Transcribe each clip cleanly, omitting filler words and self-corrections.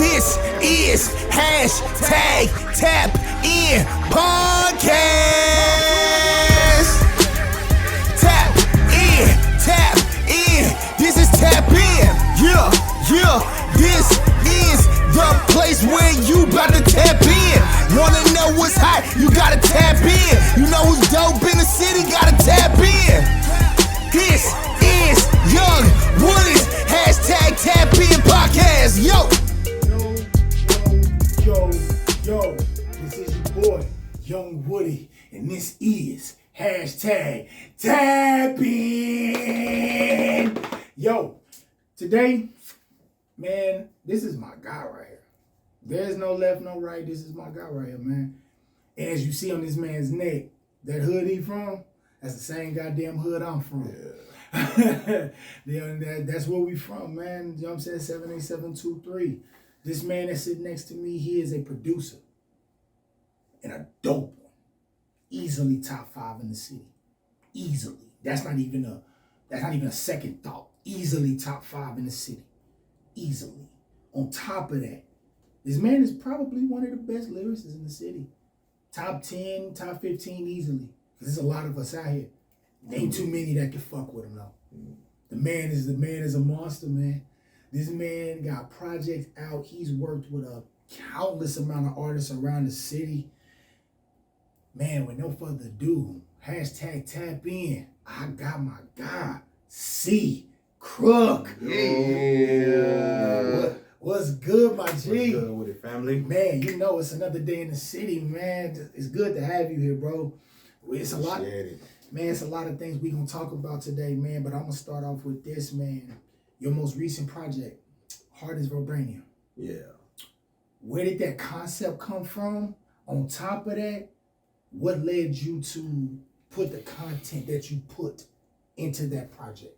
This is hashtag Tap In Podcast. Tap in. This is Tap In. Yeah. This is the place where you about to tap in. Wanna know what's hot? You gotta tap in. You know who's dope in the city? Gotta tap in. This is Young Woody's hashtag Tap In Podcast. Yo. This is your boy, Young Woody, and this is hashtag Tap In. Yo, today, man, this is my guy right here. There's no left, no right. This is my guy right here, man. And as you see on this man's neck, that hood he from, that's the same goddamn hood I'm from. Yeah. That's where we from, man. You know what I'm saying? 78723. This man that's sitting next to me, he is a producer. And a dope one. Easily top 5 in the city. Easily. That's not even a second thought. Easily top 5 in the city. Easily. On top of that, this man is probably one of the best lyricists in the city. Top 10, top 15 easily. Because there's a lot of us out here. Ain't too many that can fuck with him though. The man is a monster, man. This man got projects out. He's worked with a countless amount of artists around the city. Man, with no further ado, hashtag Tap In. I got my guy, Crook. Yeah. What's good, my G? What's good with it, family? Man, you know it's another day in the city, man. It's good to have you here, bro. It's a lot. Man, it's a lot of things we gonna talk about today, man. But I'm gonna start off with this, man. Your most recent project, Hard As Vibranium. Yeah. Where did that concept come from? On top of that, what led you to put the content that you put into that project?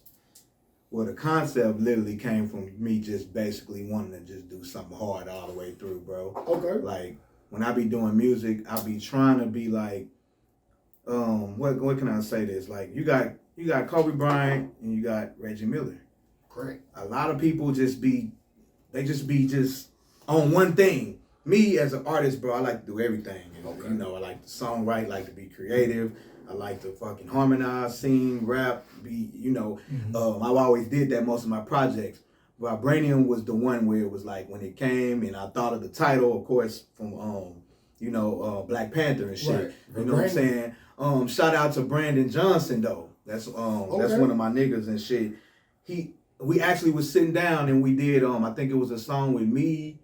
Well, the concept literally came from me just basically wanting to just do something hard all the way through, bro. Okay. Like, when I be doing music, I be trying to be like, what can I say this? Like, you got Kobe Bryant and you got Reggie Miller. Correct. A lot of people just be on one thing. Me as an artist, bro, I like to do everything. Okay. You know, I like to songwrite, like to be creative. I like to fucking harmonize, sing, rap, be, you know. Mm-hmm. I've always did that most of my projects. Vibranium was the one where it was like when it came and I thought of the title, of course, from Black Panther and shit. Right. You know what I'm saying? Shout out to Brandon Johnson though. That's one of my niggas and shit. We actually was sitting down and we did I think it was a song with me,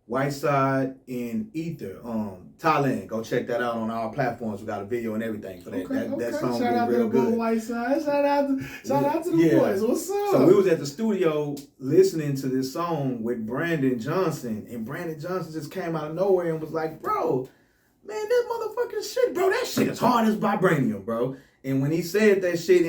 Whiteside, and Ether. Thailand. Go check that out on our platforms. We got a video and everything for that. That song Shout out was to real the boy good. Whiteside. Shout out to the boys. What's up? So we was at the studio listening to this song with Brandon Johnson, and Brandon Johnson just came out of nowhere and was like, "Bro, man, that motherfucking shit, bro, that shit is hard as vibranium, bro." And when he said that shit,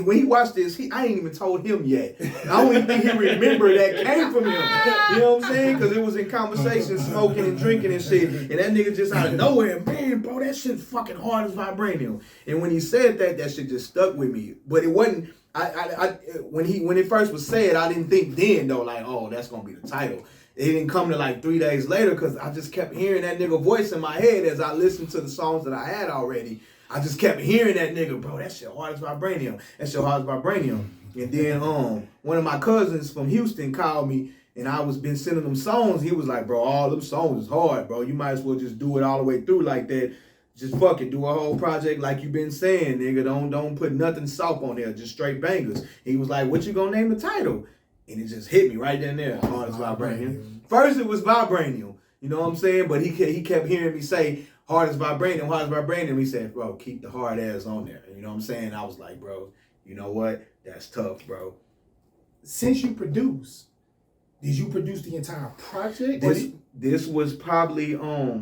when he watched this, I ain't even told him yet. I don't even think he remember that came from him. You know what I'm saying? Because it was in conversation, smoking and drinking and shit. And that nigga just out of nowhere, man, bro, that shit fucking hard as vibranium. And when he said that shit just stuck with me. But it wasn't. When it first was said, I didn't think then though, like, oh, that's gonna be the title. It didn't come to like 3 days later because I just kept hearing that nigga voice in my head as I listened to the songs that I had already. I just kept hearing that nigga, bro, that shit hard as vibranium. That shit hard as vibranium. And then one of my cousins from Houston called me and I was been sending them songs. He was like, bro, all them songs is hard, bro. You might as well just do it all the way through like that. Just fucking do a whole project like you been saying, nigga. Don't put nothing soft on there, just straight bangers. He was like, what you gonna name the title? And it just hit me right then there, Hard As Vibranium. First it was Vibranium, you know what I'm saying? But he kept hearing me say, Hard As Vibranium, Hard As Vibranium. He said, bro, keep the hard ass on there. You know what I'm saying? I was like, bro, you know what? That's tough, bro. Since you produce, did you produce the entire project? This was probably I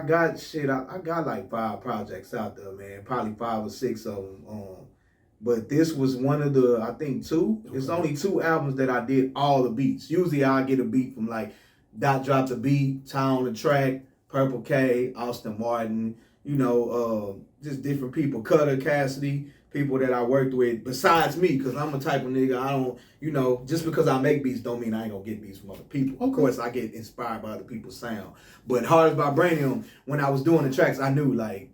got like 5 projects out there, man. Probably 5 or 6 of them. But this was one of the, I think 2. Okay. It's only 2 albums that I did all the beats. Usually I'll get a beat from like Dot Drop the Beat, Ty on the Track, Purple K, Austin Martin, you know, just different people. Cutter, Cassidy, people that I worked with besides me, because I'm a type of nigga, I don't, you know, just because I make beats don't mean I ain't gonna get beats from other people. Okay. Of course, I get inspired by other people's sound. But Hard As Vibranium, when I was doing the tracks, I knew like,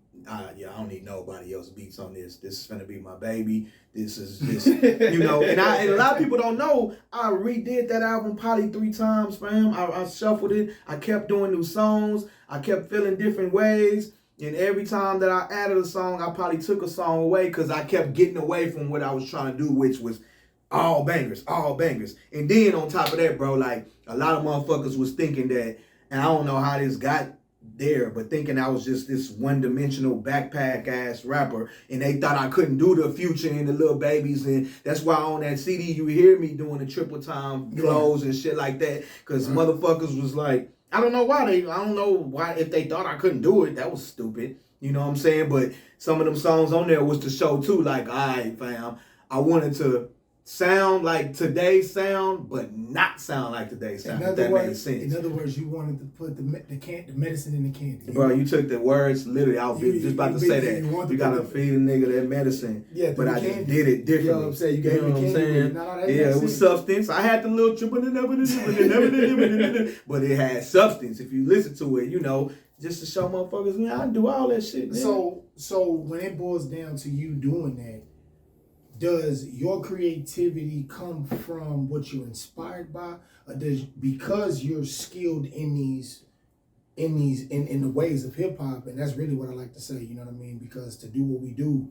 yeah, I don't need nobody else's beats on this. This is gonna be my baby. This is just, you know, and a lot of people don't know, I redid that album probably 3 times, fam. I shuffled it. I kept doing new songs. I kept feeling different ways. And every time that I added a song, I probably took a song away because I kept getting away from what I was trying to do, which was all bangers, all bangers. And then on top of that, bro, like a lot of motherfuckers was thinking that, and I don't know how this got there, but thinking I was just this one-dimensional backpack ass rapper, and they thought I couldn't do the Future and the Little Babies, and that's why on that CD you hear me doing the triple time flows and shit like that, because motherfuckers was like, I don't know why if they thought I couldn't do it, that was stupid, you know what I'm saying? But some of them songs on there was to show too, like, all right, fam, I wanted to sound like today's sound, but not sound like today's sound. If that made sense. In other words, you wanted to put the medicine in the candy. Bro, you took the words literally. I was just about to say that. You gotta feed a nigga that medicine. Yeah, but I just did it differently. You know what I'm saying? You gave me candy. Yeah, it was substance. I had the little triple, but it had substance. If you listen to it, you know, just to show motherfuckers, man, I do all that shit. Man. So when it boils down to you doing that, does your creativity come from what you're inspired by, or does because you're skilled in the ways of hip hop, and that's really what I like to say, you know what I mean? Because to do what we do,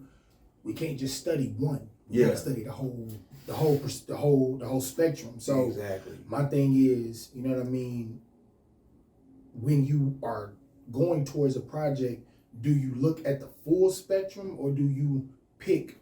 we can't just study one. We gotta study the whole spectrum. So exactly. My thing is, you know what I mean, when you are going towards a project, do you look at the full spectrum, or do you pick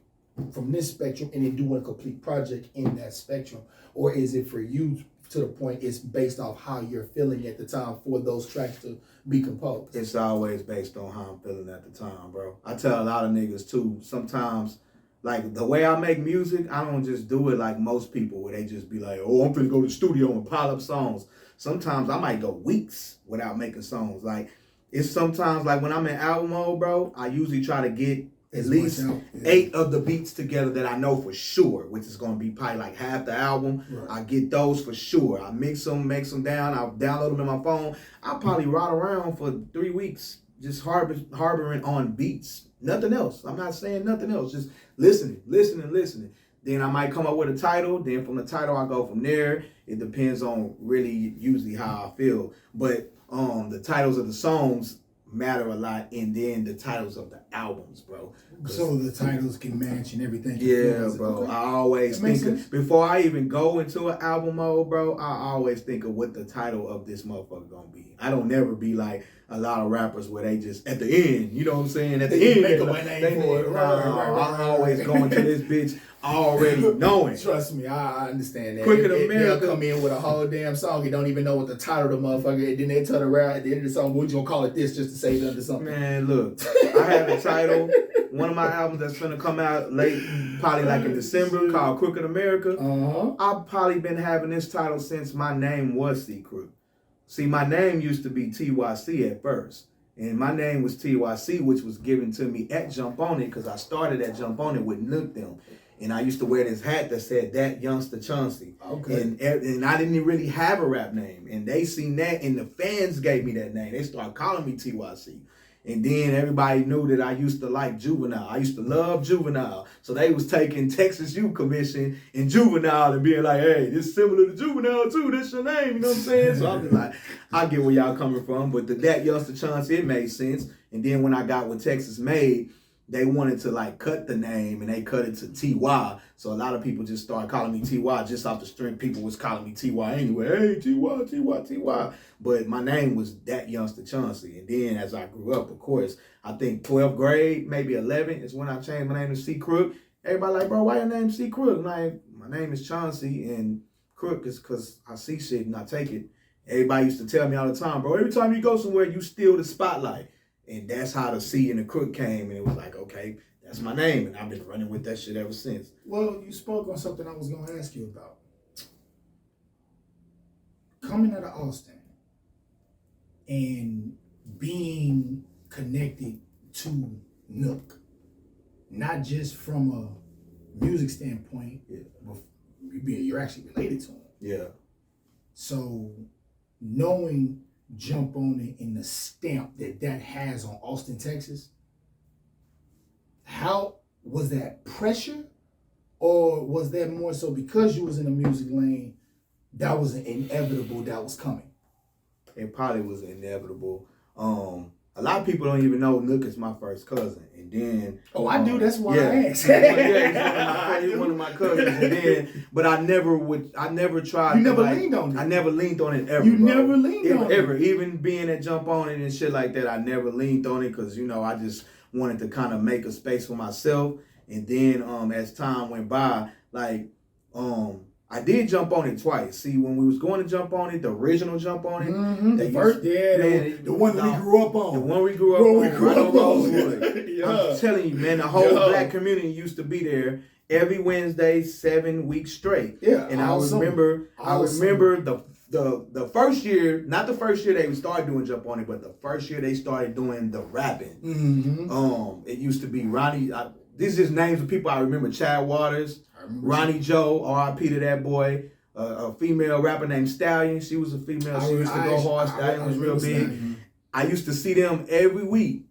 from this spectrum and then doing a complete project in that spectrum? Or is it for you to the point it's based off how you're feeling at the time for those tracks to be composed? It's always based on how I'm feeling at the time, bro. I tell a lot of niggas too, sometimes, like the way I make music, I don't just do it like most people where they just be like, oh, I'm finna go to the studio and pile up songs. Sometimes I might go weeks without making songs. Like it's sometimes like when I'm in album mode, bro, I usually try to get at least 8 of the beats together that I know for sure, which is going to be probably like half the album. Right. I get those for sure. I mix them, down. I'll download them in my phone. I'll probably ride around for 3 weeks just harboring on beats. Nothing else. I'm not saying nothing else. Just listening. Then I might come up with a title. Then from the title, I go from there. It depends on really usually how I feel. But the titles of the songs matter a lot, and then the titles of the albums, bro. So the titles can match and everything. Yeah, bro. Okay. I always think before I even go into an album mode, bro, I always think of what the title of this motherfucker gonna be. I don't never be like a lot of rappers where they just at the end, you know what I'm saying? At the end, make up a name for it. I always go into this bitch already knowing. Trust me, I understand that. Quicker than America. They'll come in with a whole damn song. You don't even know what the title of the motherfucker is. Then they turn around at the end of the song, what you gonna call it this just to say it under something? Man, look, I have a title. One of my albums that's gonna come out late, probably like in December, called Crook in America. I've probably been having this title since my name was C. Crook. See, my name used to be TYC at first. And my name was TYC, which was given to me at Jump On It, because I started at Jump On It with Nook them. And I used to wear this hat that said that youngster Chauncey. Okay. And I didn't really have a rap name. And they seen that, and the fans gave me that name. They started calling me TYC. And then everybody knew that I used to like Juvenile. I used to love Juvenile. So they was taking Texas Youth Commission and Juvenile and being like, hey, this is similar to Juvenile too. That's your name. You know what I'm saying? So I'm just like, I get where y'all coming from. But that youngster Chauncey, it made sense. And then when I got what Texas made, they wanted to like cut the name, and they cut it to TY. So a lot of people just started calling me TY just off the strength. People was calling me TY anyway. Hey, TY. But my name was that youngster Chauncey. And then as I grew up, of course, I think 12th grade, maybe 11 is when I changed my name to C. Crook. Everybody like, bro, why your name C. Crook? Like, my name is Chauncey, and Crook is because I see shit and I take it. Everybody used to tell me all the time, bro, every time you go somewhere, you steal the spotlight. And that's how the C and the Crook came, and it was like, okay, that's my name, and I've been running with that shit ever since. Well, you spoke on something I was going to ask you about. Coming out of Austin and being connected to Nook, not just from a music standpoint, Yeah. but you're actually related to him. Yeah. So knowing Jump On It and the stamp that has on Austin, Texas, how was that pressure, or was that more so because you was in the music lane, that was an inevitable that was coming? It probably was inevitable. A lot of people don't even know Nook is my first cousin, and then I do. That's why I asked. He's one of my cousins, and then but I never tried. You never leaned on it. I never leaned on it ever. You bro. never leaned on it ever. Even being at Jump On It and shit like that, I never leaned on it because I just wanted to kind of make a space for myself. And then as time went by, I did Jump On It twice. See, when we was going to Jump On It, the original Jump On It, the one that we grew up on. The one we grew up on, right on Rosewood. I'm telling you, man, the whole black community used to be there every Wednesday, 7 weeks straight. Yeah, and I remember the first year, not the first year they started doing Jump On It, but the first year they started doing the rapping. Mm-hmm. It used to be Ronnie. These is names of people I remember: Chad Waters, Ronnie Joe, R.I.P. to that boy. A female rapper named Stallion. She was a female. She used to go hard. Stallion was real big. I used to see them every week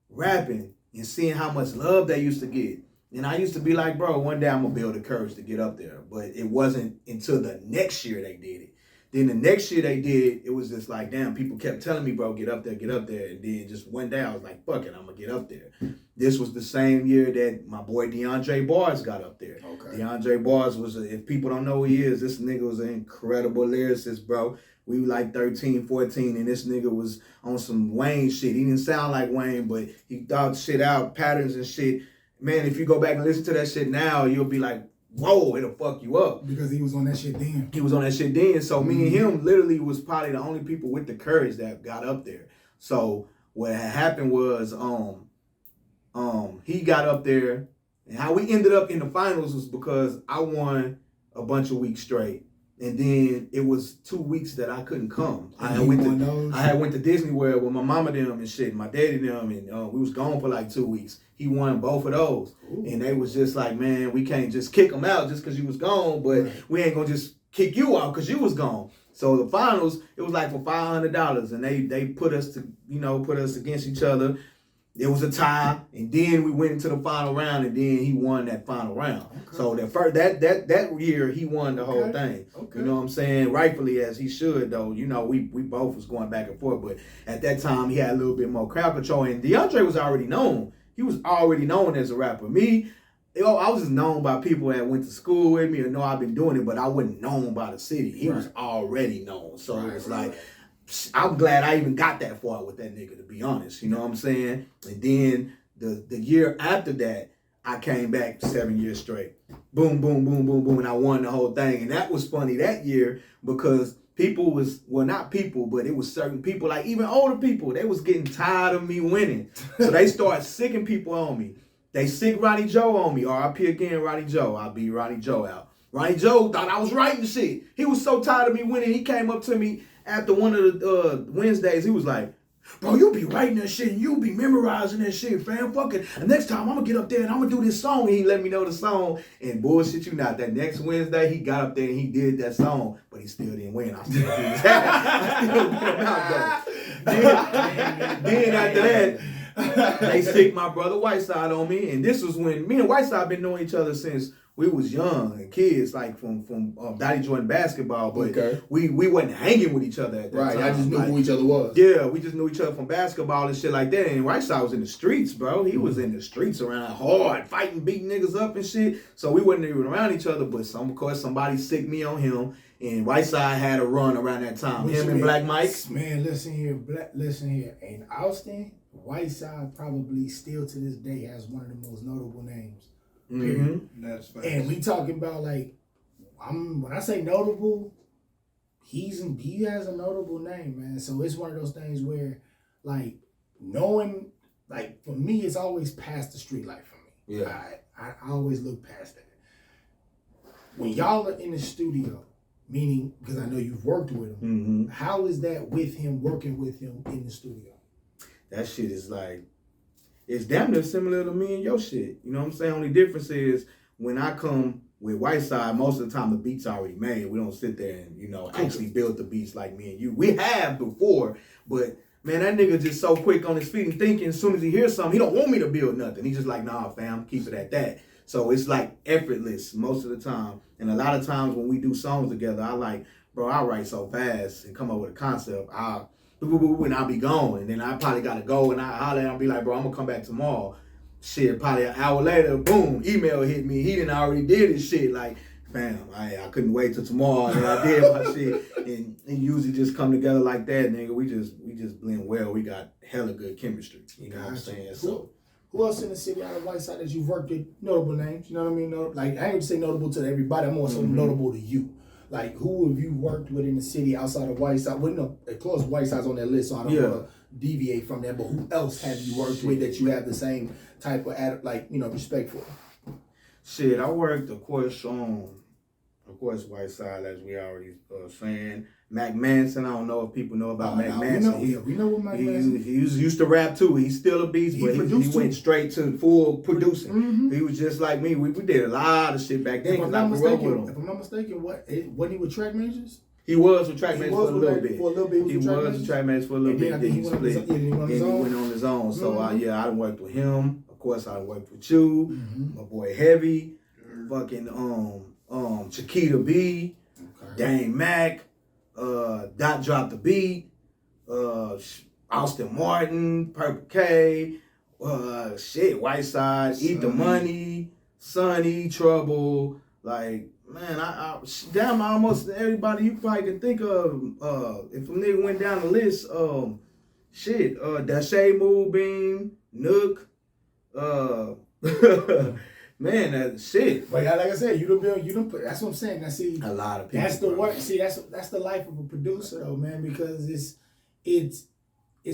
rapping and seeing how much love they used to get. And I used to be like, bro, one day I'm going to build the courage to get up there. But it wasn't until the next year they did it. Then the next year they did, it was just like, damn, people kept telling me, bro, get up there, get up there. And then just one day I was like, fuck it, I'm going to get up there. This was the same year that my boy DeAndre Bars got up there. Okay. DeAndre Bars was, if people don't know who he is, this nigga was an incredible lyricist, bro. We were like 13, 14, and this nigga was on some Wayne shit. He didn't sound like Wayne, but he thought shit out, patterns and shit. Man, if you go back and listen to that shit now, you'll be like, whoa, it'll fuck you up. Because he was on that shit then. He was on that shit then. So me and him literally was probably the only people with the courage that got up there. So what had happened was he got up there, and how we ended up in the finals was because I won a bunch of weeks straight. And then it was 2 weeks that I couldn't come. I had went to Disney World with my mama them and shit, my daddy them, and we was gone for like 2 weeks. He won both of those. Ooh. And they was just like, man, we can't just kick him out just because you was gone, but we ain't gonna just kick you out because you was gone. So the finals, it was like for $500, and they put us against each other. It was a tie, and then we went into the final round, and then he won that final round. Okay. So that year he won the whole thing. Okay. You know what I'm saying? Rightfully as he should, though. We both was going back and forth, but at that time he had a little bit more crowd control, and DeAndre was already known. He was already known as a rapper. Me, I was just known by people that went to school with me or know I've been doing it, but I wasn't known by the city. He was already known, so it was like. I'm glad I even got that far with that nigga, to be honest. You know what I'm saying? And then the year after that, I came back 7 years straight. Boom, boom, boom, boom, boom, and I won the whole thing. And that was funny that year because people was, well, not people, but it was certain people, like even older people, they was getting tired of me winning. So they started sicking people on me. They sick Ronnie Joe on me. R.I.P. again, Ronnie Joe. I beat Ronnie Joe out. Ronnie Joe thought I was writing shit. He was so tired of me winning, he came up to me after one of the Wednesdays. He was like, bro, you be writing that shit and you be memorizing that shit, fam. Fuck it. And next time I'm gonna get up there and I'm gonna do this song. And he let me know the song. And bullshit you not, that next Wednesday he got up there and he did that song, but he still didn't win. I still beat his ass. I still beat him out though. Then after that, they sicked my brother Whiteside on me. And this was when me and Whiteside been knowing each other since we was young and kids, like from Dottie Jordan basketball, but we wasn't hanging with each other at that time. Right, I just knew who each other was. Yeah, we just knew each other from basketball and shit like that. And Whiteside was in the streets, bro. He was in the streets around hard, fighting, beating niggas up and shit. So we wasn't even around each other, but of course somebody sicked me on him. And Whiteside had a run around that time. Him and Black Mike. Man, listen here. In Austin, Whiteside probably still to this day has one of the most notable names. Mm-hmm. That's facts. And we talking about like, when I say notable, he has a notable name, man. So it's one of those things where, like, knowing, like, for me, it's always past the street life for me. Yeah. I always look past that. When y'all are in the studio, meaning because I know you've worked with him, how is that with him, working with him in the studio? That shit is like, it's damn near similar to me and your shit. You know what I'm saying? Only difference is when I come with Whiteside, most of the time the beat's already made. We don't sit there and, you know, actually build the beats like me and you. We have before, but man, that nigga just so quick on his feet and thinking as soon as he hears something, he don't want me to build nothing. He just like, nah, fam, keep it at that. So it's like effortless most of the time. And a lot of times when we do songs together, I like, bro, I write so fast and come up with a concept. And I'll be gone. And then I probably got to go and I holler and I'll be like, bro, I'm going to come back tomorrow. Shit, probably an hour later, boom, email hit me. He done already did his shit. Like, fam, I couldn't wait till tomorrow. And I did my shit. And usually just come together like that, nigga. We just blend well. We got hella good chemistry. You know what I'm saying? So who else in the city out of Whiteside that you've worked with? Notable names, you know what I mean? Like, I ain't gonna say notable to everybody. I'm also notable to you. Like, who have you worked with in the city outside of Whiteside? Well, no, of course, Whiteside's on that list, so I don't want to deviate from that. But who else have you worked with that you have the same type of, like, you know, respect for? Shit, I worked, of course, Whiteside, as we already saying. Mac Manson, I don't know if people know about Mac Manson. We know what Mac Manson. He used to rap too. He's still a beast, but he went straight to full producing. He was just like me. We did a lot of shit back then. If I'm not mistaken, wasn't he with Track Majors? He was with Track Majors for a little bit. He was with Track Majors for a little bit. Then he split. Then he went on his own. So I worked with him. Of course, I worked with you, my boy Heavy, fucking Chiquita B, Dame Mac. Dot Drop the Beat, Austin Martin, Purple K, Whiteside, Eat the Money, Sonny, Trouble. Like, man, damn, almost everybody you probably can think of. If a nigga went down the list, Dashay Moonbeam, Nook, man, that shit. But like I said, you don't put. That's what I'm saying. Now, see, a lot of people. That's the work. See, that's the life of a producer, though, man. Because it's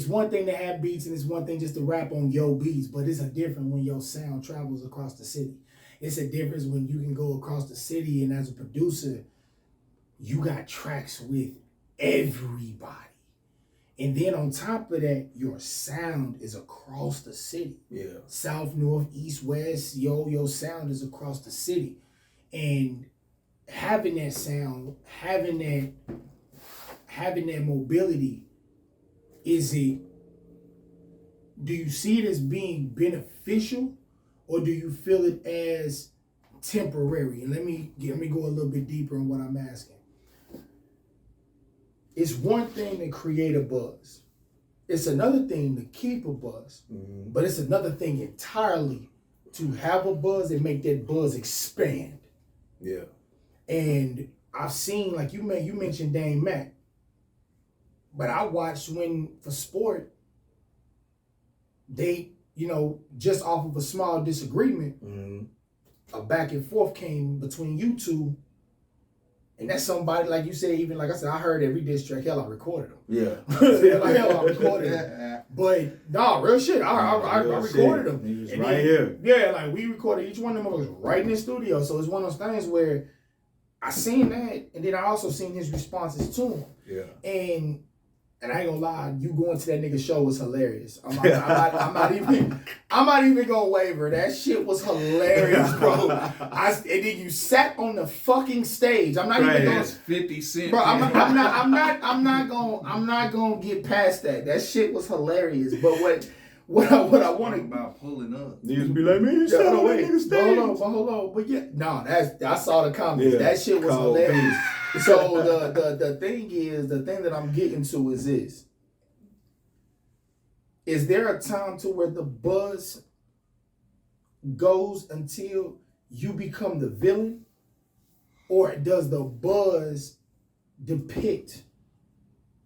one thing to have beats, and it's one thing just to rap on your beats. But it's a different when your sound travels across the city. It's a difference when you can go across the city, and as a producer, you got tracks with everybody. And then on top of that, your sound is across the city. Yeah. South, north, east, west, your sound is across the city. And having that sound, having that mobility, do you see it as being beneficial or do you feel it as temporary? And let me go a little bit deeper in what I'm asking. It's one thing to create a buzz. It's another thing to keep a buzz. But it's another thing entirely to have a buzz and make that buzz expand. Yeah. And I've seen, like you mentioned Dame Mac. But I watched when, for sport, they, just off of a small disagreement, a back and forth came between you two. And that's somebody, like you said, even like I said, I heard every diss track. Hell, I recorded them. Yeah. Like, hell, I recorded them. But, nah, real shit. I recorded them. He was right here. Yeah, like we recorded each one of them was right in the studio. So it's one of those things where I seen that, and then I also seen his responses to him. Yeah. And I ain't gonna lie, you going to that nigga show was hilarious. I'm not even gonna waver. That shit was hilarious, bro. And then you sat on the fucking stage. I'm not even going. 50 Cent. Bro, I'm not gonna get past that. That shit was hilarious. But what I want to about pulling up. Niggas be like, man, you sat on that nigga stage. Hold on. But yeah, no, I saw the comments. Yeah, that shit was hilarious. So the thing that I'm getting to is this. Is there a time to where the buzz goes until you become the villain? Or does the buzz depict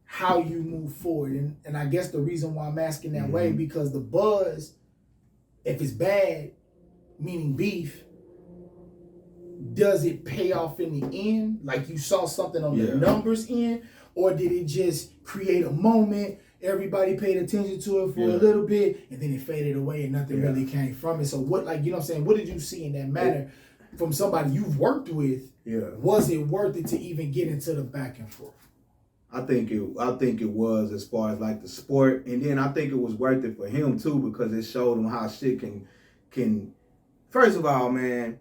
how you move forward? And I guess the reason why I'm asking that way, because the buzz, if it's bad, meaning beef, does it pay off in the end? Like you saw something on the numbers end? Or did it just create a moment, everybody paid attention to it for a little bit, and then it faded away and nothing really came from it? So what, like, you know what I'm saying? What did you see in that matter from somebody you've worked with? Yeah. Was it worth it to even get into the back and forth? I think it was as far as like the sport, and then I think it was worth it for him too because it showed him how shit can. First of all, man,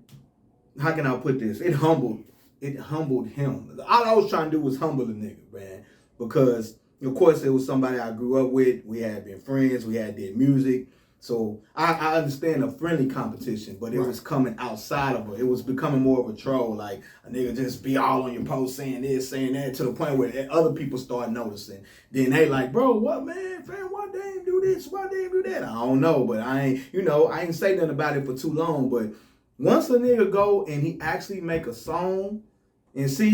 how can I put this? It humbled him. All I was trying to do was humble the nigga, man, because of course it was somebody I grew up with. We had been friends. We had did music. So I understand a friendly competition, but it was coming outside of it. It was becoming more of a troll, like a nigga just be all on your post saying this, saying that, to the point where other people start noticing. Then they like, bro, what, man, fam, why they ain't do this, why they ain't do that? I don't know, but I ain't say nothing about it for too long. But once a nigga go and he actually make a song, and see,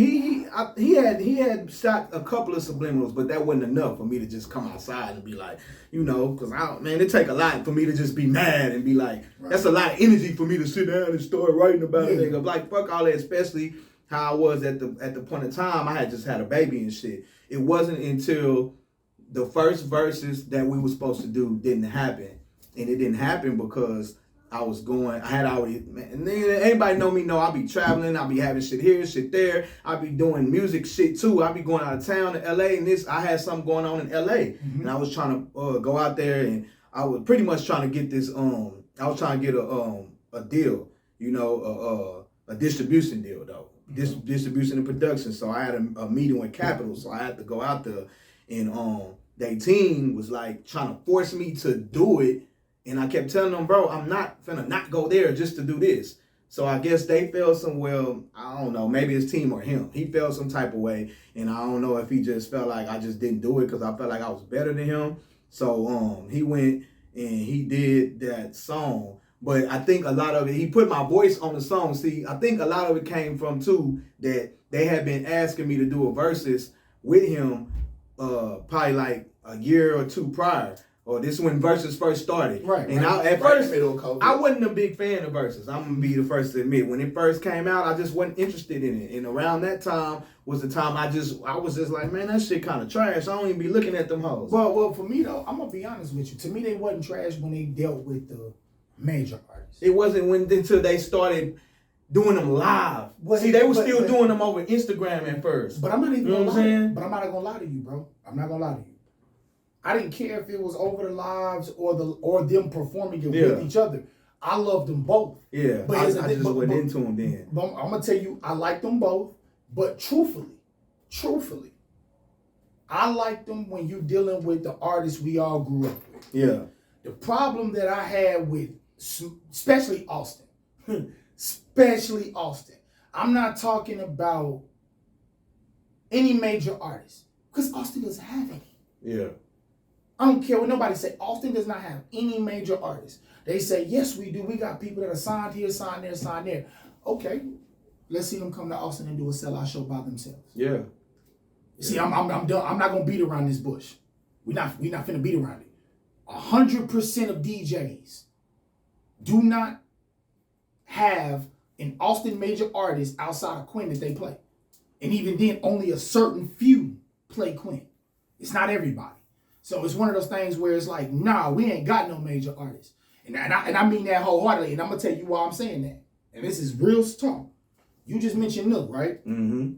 he had shot a couple of subliminals, but that wasn't enough for me to just come outside and be like, because it take a lot for me to just be mad and be like, that's a lot of energy for me to sit down and start writing about it. Nigga. Like, fuck all that, especially how I was at the point in time. I had just had a baby and shit. It wasn't until the first verses that we were supposed to do didn't happen, and it didn't happen because I had already, man, anybody know me know I be traveling, I be having shit here, shit there, I be doing music shit too, I be going out of town to LA, and I had something going on in LA, and I was trying to go out there, and I was pretty much trying to get this, I was trying to get a deal, a distribution deal though, distribution and production, so I had a meeting with Capitol, so I had to go out there, and their team was like trying to force me to do it. And I kept telling them, bro, I'm not finna not go there just to do this. So I guess they felt I don't know, maybe his team or him. He felt some type of way. And I don't know if he just felt like I just didn't do it because I felt like I was better than him. So he went and he did that song. But I think a lot of it, he put my voice on the song. See, I think a lot of it came from, too, that they had been asking me to do a verses with him probably like a year or two prior. Or this is when verses first started. Right. And at first, I wasn't a big fan of verses. I'm going to be the first to admit. When it first came out, I just wasn't interested in it. And around that time was the time I was just like, man, that shit kind of trash. I don't even be looking at them hoes. Well, for me, though, I'm going to be honest with you. To me, they wasn't trash when they dealt with the major artists. It wasn't until they started doing them live. See, they were still doing them over Instagram at first. But I'm not even going to lie. But I'm not going to lie to you, bro. I'm not going to lie to you. I didn't care if it was over the lives or them performing it with each other. I loved them both. Yeah, but I just went into them then. But I'm going to tell you, I liked them both. But truthfully, I liked them when you're dealing with the artists we all grew up with. Yeah. The problem that I had with, especially Austin, I'm not talking about any major artist because Austin doesn't have any. Yeah. I don't care what nobody say. Austin does not have any major artists. They say, yes, we do. We got people that are signed here, signed there, signed there. Okay, let's see them come to Austin and do a sellout show by themselves. Yeah. See, I'm done. I'm not gonna beat around this bush. We're not finna beat around it. 100% of DJs do not have an Austin major artist outside of Quinn that they play, and even then, only a certain few play Quinn. It's not everybody. So it's one of those things where it's like, nah, we ain't got no major artists. And I mean that wholeheartedly. And I'm going to tell you why I'm saying that. And this is real talk. You just mentioned Nook, right? Mm-hmm.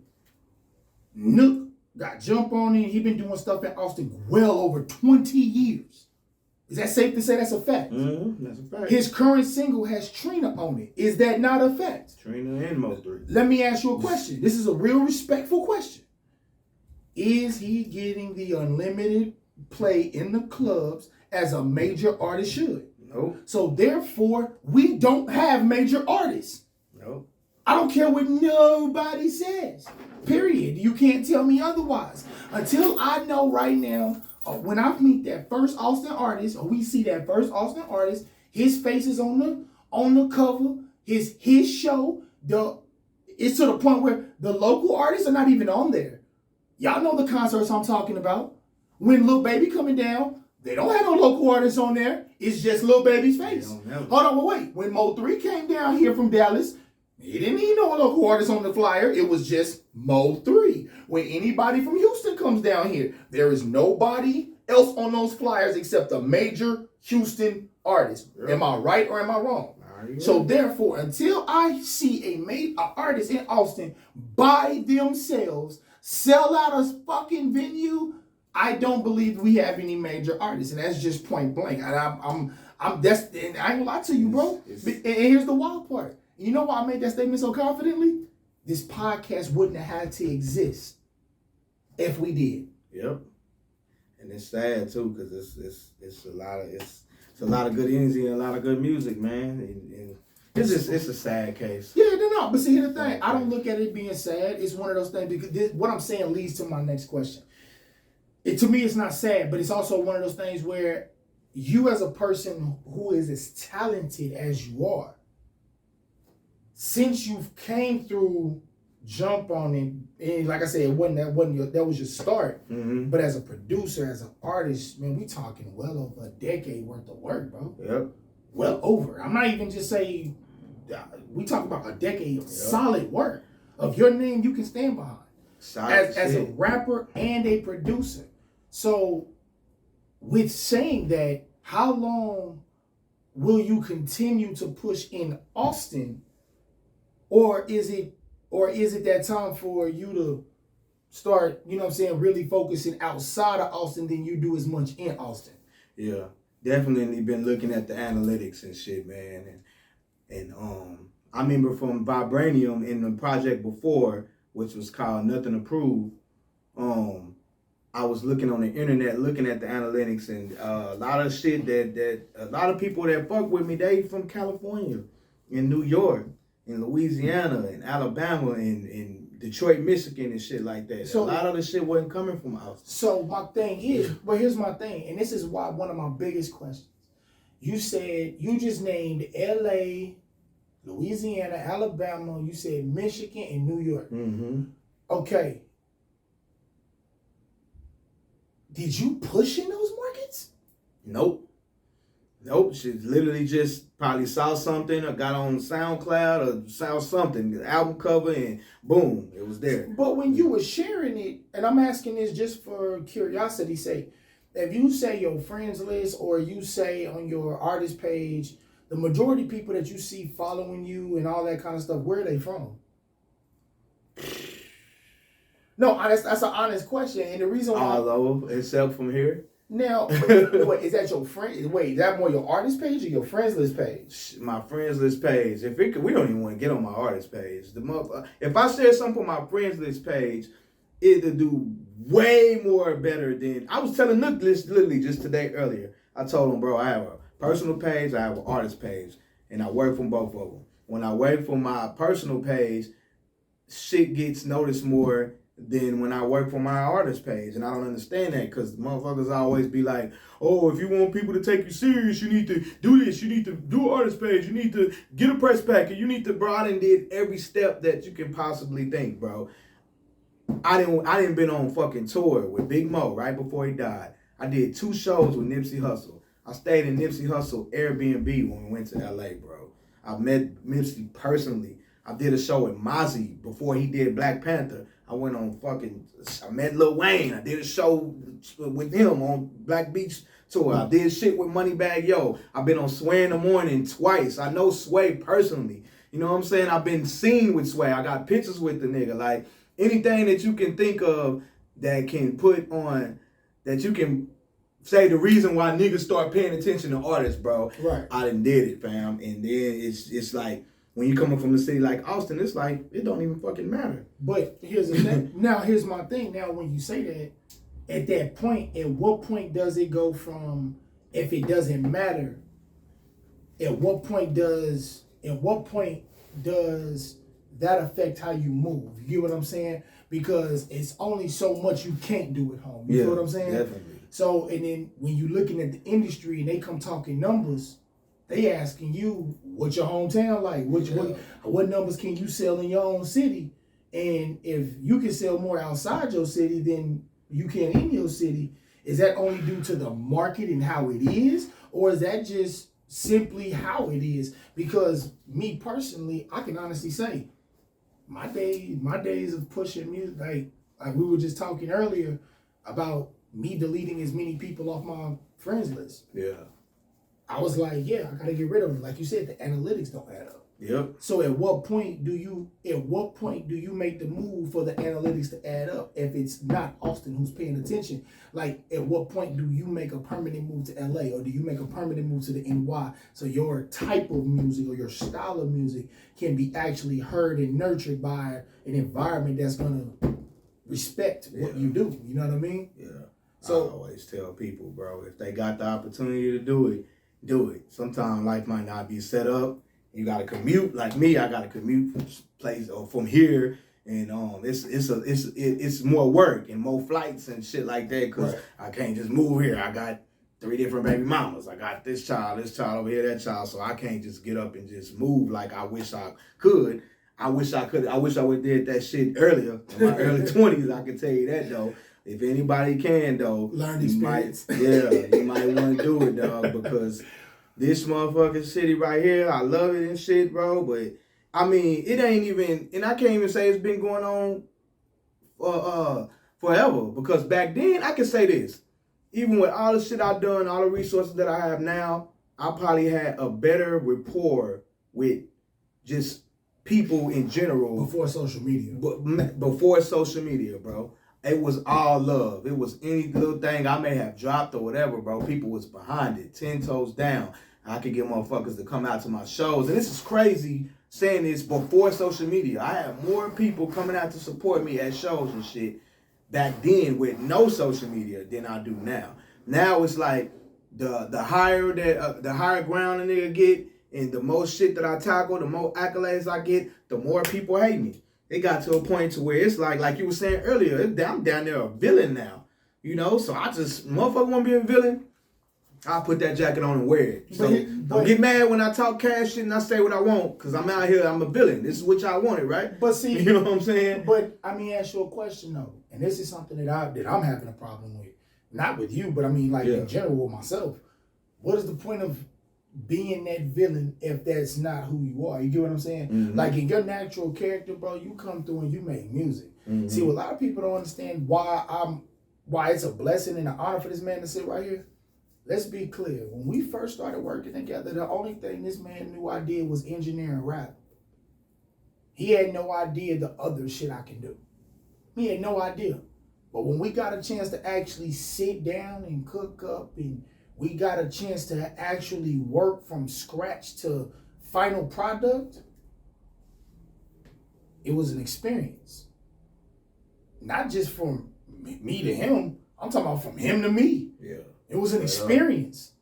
Nook got jump on it. He been doing stuff in Austin well over 20 years. Is that safe to say that's a fact? Mm-hmm. That's a fact. His current single has Trina on it. Is that not a fact? Trina and Mo3. Let me ask you a question. This is a real respectful question. Is he getting the unlimited play in the clubs as a major artist should? Nope. So therefore, we don't have major artists. Nope. I don't care what nobody says. Period. You can't tell me otherwise. Until I know right now, when I meet that first Austin artist, or we see that first Austin artist, his face is on the cover, his show, it's to the point where the local artists are not even on there. Y'all know the concerts I'm talking about. When Lil Baby coming down, they don't have no local artists on there. It's just Lil Baby's face. Hold on, wait. When Mo3 came down here from Dallas, he didn't need no local artists on the flyer. It was just Mo3. When anybody from Houston comes down here, there is nobody else on those flyers except a major Houston artist. Am I right or am I wrong? So therefore, until I see a artist in Austin by themselves sell out a fucking venue, I don't believe we have any major artists, and that's just point blank. And I'm that's and I ain't gonna lie to you, bro. And here's the wild part. You know why I made that statement so confidently? This podcast wouldn't have had to exist if we did. Yep. And it's sad too, because it's a lot of good energy and a lot of good music, man. And it's a sad case. Yeah, no. But see, here's the thing. I don't look at it being sad. It's one of those things because what I'm saying leads to my next question. To me, it's not sad, but it's also one of those things where you, as a person who is as talented as you are, since you've came through Jump On it, and like I said, that was your start. Mm-hmm. But as a producer, as an artist, man, we talking well over a decade worth of work, bro. Yep. Well over. I'm not even just saying. We talk about a decade of solid work of your name you can stand behind as a rapper and a producer. So, with saying that, how long will you continue to push in Austin, or is it that time for you to start, you know what I'm saying, really focusing outside of Austin than you do as much in Austin? Yeah, definitely been looking at the analytics and shit, man. And I remember from Vibranium in the project before, which was called Nothing to Prove, I was looking on the internet, looking at the analytics, and a lot of shit that a lot of people that fuck with me, they from California, in New York, in Louisiana, in Alabama, in Detroit, Michigan, and shit like that. So a lot of the shit wasn't coming from Austin. So my thing is, but here's my thing, and this is why one of my biggest questions. You said you just named LA, Louisiana, Alabama, you said Michigan and New York. Mm-hmm. Okay. Did you push in those markets? Nope. She literally just probably saw something or got on SoundCloud or saw something, the album cover, and boom, it was there. But when you were sharing it, and I'm asking this just for curiosity's sake, if you say your friends list or you say on your artist page, the majority of people that you see following you and all that kind of stuff, where are they from? No, that's an honest question. And the reason why... All over, except from here. Now, wait, is that your friend? Wait, is that more your artist page or your friends list page? My friends list page. We don't even want to get on my artist page. If I share something on my friends list page, it'll do way more better than... I was telling Nook this literally just today earlier. I told him, bro, I have a personal page, I have an artist page, and I work from both of them. When I work from my personal page, shit gets noticed more than when I work for my artist page. And I don't understand that, because motherfuckers always be like, oh, if you want people to take you serious, you need to do this, you need to do an artist page, you need to get a press packet, you need to... Bro, I done did every step that you can possibly think, bro. I didn't been on fucking tour with Big Mo right before he died. I did 2 shows with Nipsey Hussle. I stayed in Nipsey Hussle Airbnb when we went to LA, bro. I met Nipsey personally. I did a show with Mozzie before he did Black Panther. I met Lil Wayne. I did a show with him on Black Beach Tour. I did shit with Moneybagg Yo. I've been on Sway in the Morning twice. I know Sway personally. You know what I'm saying? I've been seen with Sway. I got pictures with the nigga. Like, anything that you can think of that can put on, that you can say the reason why niggas start paying attention to artists, bro. Right. I done did it, fam. And then it's like, when you coming from a city like Austin, it's like, it don't even fucking matter. But here's the thing. Now, here's my thing. Now, when you say that, at that point, at what point does it go from, if it doesn't matter, at what point does that affect how you move? You get what I'm saying? Because it's only so much you can't do at home. You know what I'm saying? Definitely. So, and then when you're looking at the industry and they come talking numbers, they asking you, what's your hometown like? What numbers can you sell in your own city? And if you can sell more outside your city than you can in your city, is that only due to the market and how it is? Or is that just simply how it is? Because me personally, I can honestly say, my days of pushing music, like we were just talking earlier about me deleting as many people off my friends list. Yeah. I was like, yeah, I gotta get rid of them. Like you said, the analytics don't add up. Yep. So at what point do you make the move for the analytics to add up if it's not Austin who's paying attention? Like at what point do you make a permanent move to LA or do you make a permanent move to the NY so your type of music or your style of music can be actually heard and nurtured by an environment that's gonna respect what you do? You know what I mean? Yeah. So I always tell people, bro, if they got the opportunity to do it, do it. Sometimes life might not be set up. You gotta commute. Like me, I gotta commute from place or from here, and it's more work and more flights and shit like that. Cause I can't just move here. I got 3 different baby mamas. I got this child over here, that child. So I can't just get up and just move like I wish I could. I wish I would have did that shit earlier in my early 20s. I can tell you that though. If anybody can though, learn experience. You might want to do it, dog, because this motherfucking city right here, I love it and shit, bro. But I mean, it ain't even, and I can't even say it's been going on for forever. Because back then, I can say this, even with all the shit I've done, all the resources that I have now, I probably had a better rapport with just people in general before social media. Before social media, bro. It was all love. It was any little thing I may have dropped or whatever, bro. People was behind it, 10 toes down. I could get motherfuckers to come out to my shows. And this is crazy saying this before social media. I had more people coming out to support me at shows and shit back then with no social media than I do now. Now it's like the higher ground a nigga get and the more shit that I tackle, the more accolades I get, the more people hate me. It got to a point to where it's like you were saying earlier, I'm down there a villain now. You know, so I just, motherfucker want to be a villain, I'll put that jacket on and wear it. So don't get mad when I talk cash shit and I say what I want, because I'm out here, I'm a villain. This is what y'all wanted, right? But see, you know what I'm saying? But I mean, ask you a question though, and this is something that I'm having a problem with. Not with you, but I mean like in general with myself. What is the point of being that villain if that's not who you are? You get what I'm saying? Mm-hmm. Like in your natural character, bro, you come through and you make music. Mm-hmm. See, a lot of people don't understand why it's a blessing and an honor for this man to sit right here. Let's be clear. When we first started working together, the only thing this man knew I did was engineer and rap. He had no idea the other shit I can do. He had no idea. But when we got a chance to actually sit down and cook up, and we got a chance to actually work from scratch to final product, it was an experience. Not just from me to him, I'm talking about from him to me. Yeah. It was an experience.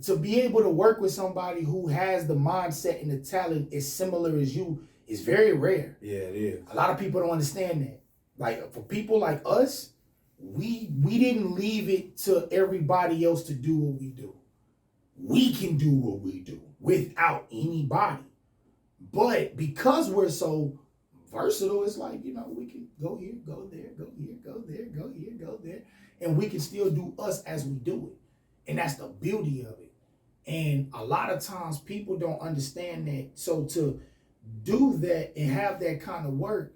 To be able to work with somebody who has the mindset and the talent as similar as you is very rare. Yeah, it is. A lot of people don't understand that. Like, for people like us, we didn't leave it to everybody else to do what we do. We can do what we do without anybody. But because we're so versatile, it's like, you know, we can go here, go there, go here, go there, go here, go there. And we can still do us as we do it. And that's the beauty of it. And a lot of times people don't understand that. So to do that and have that kind of work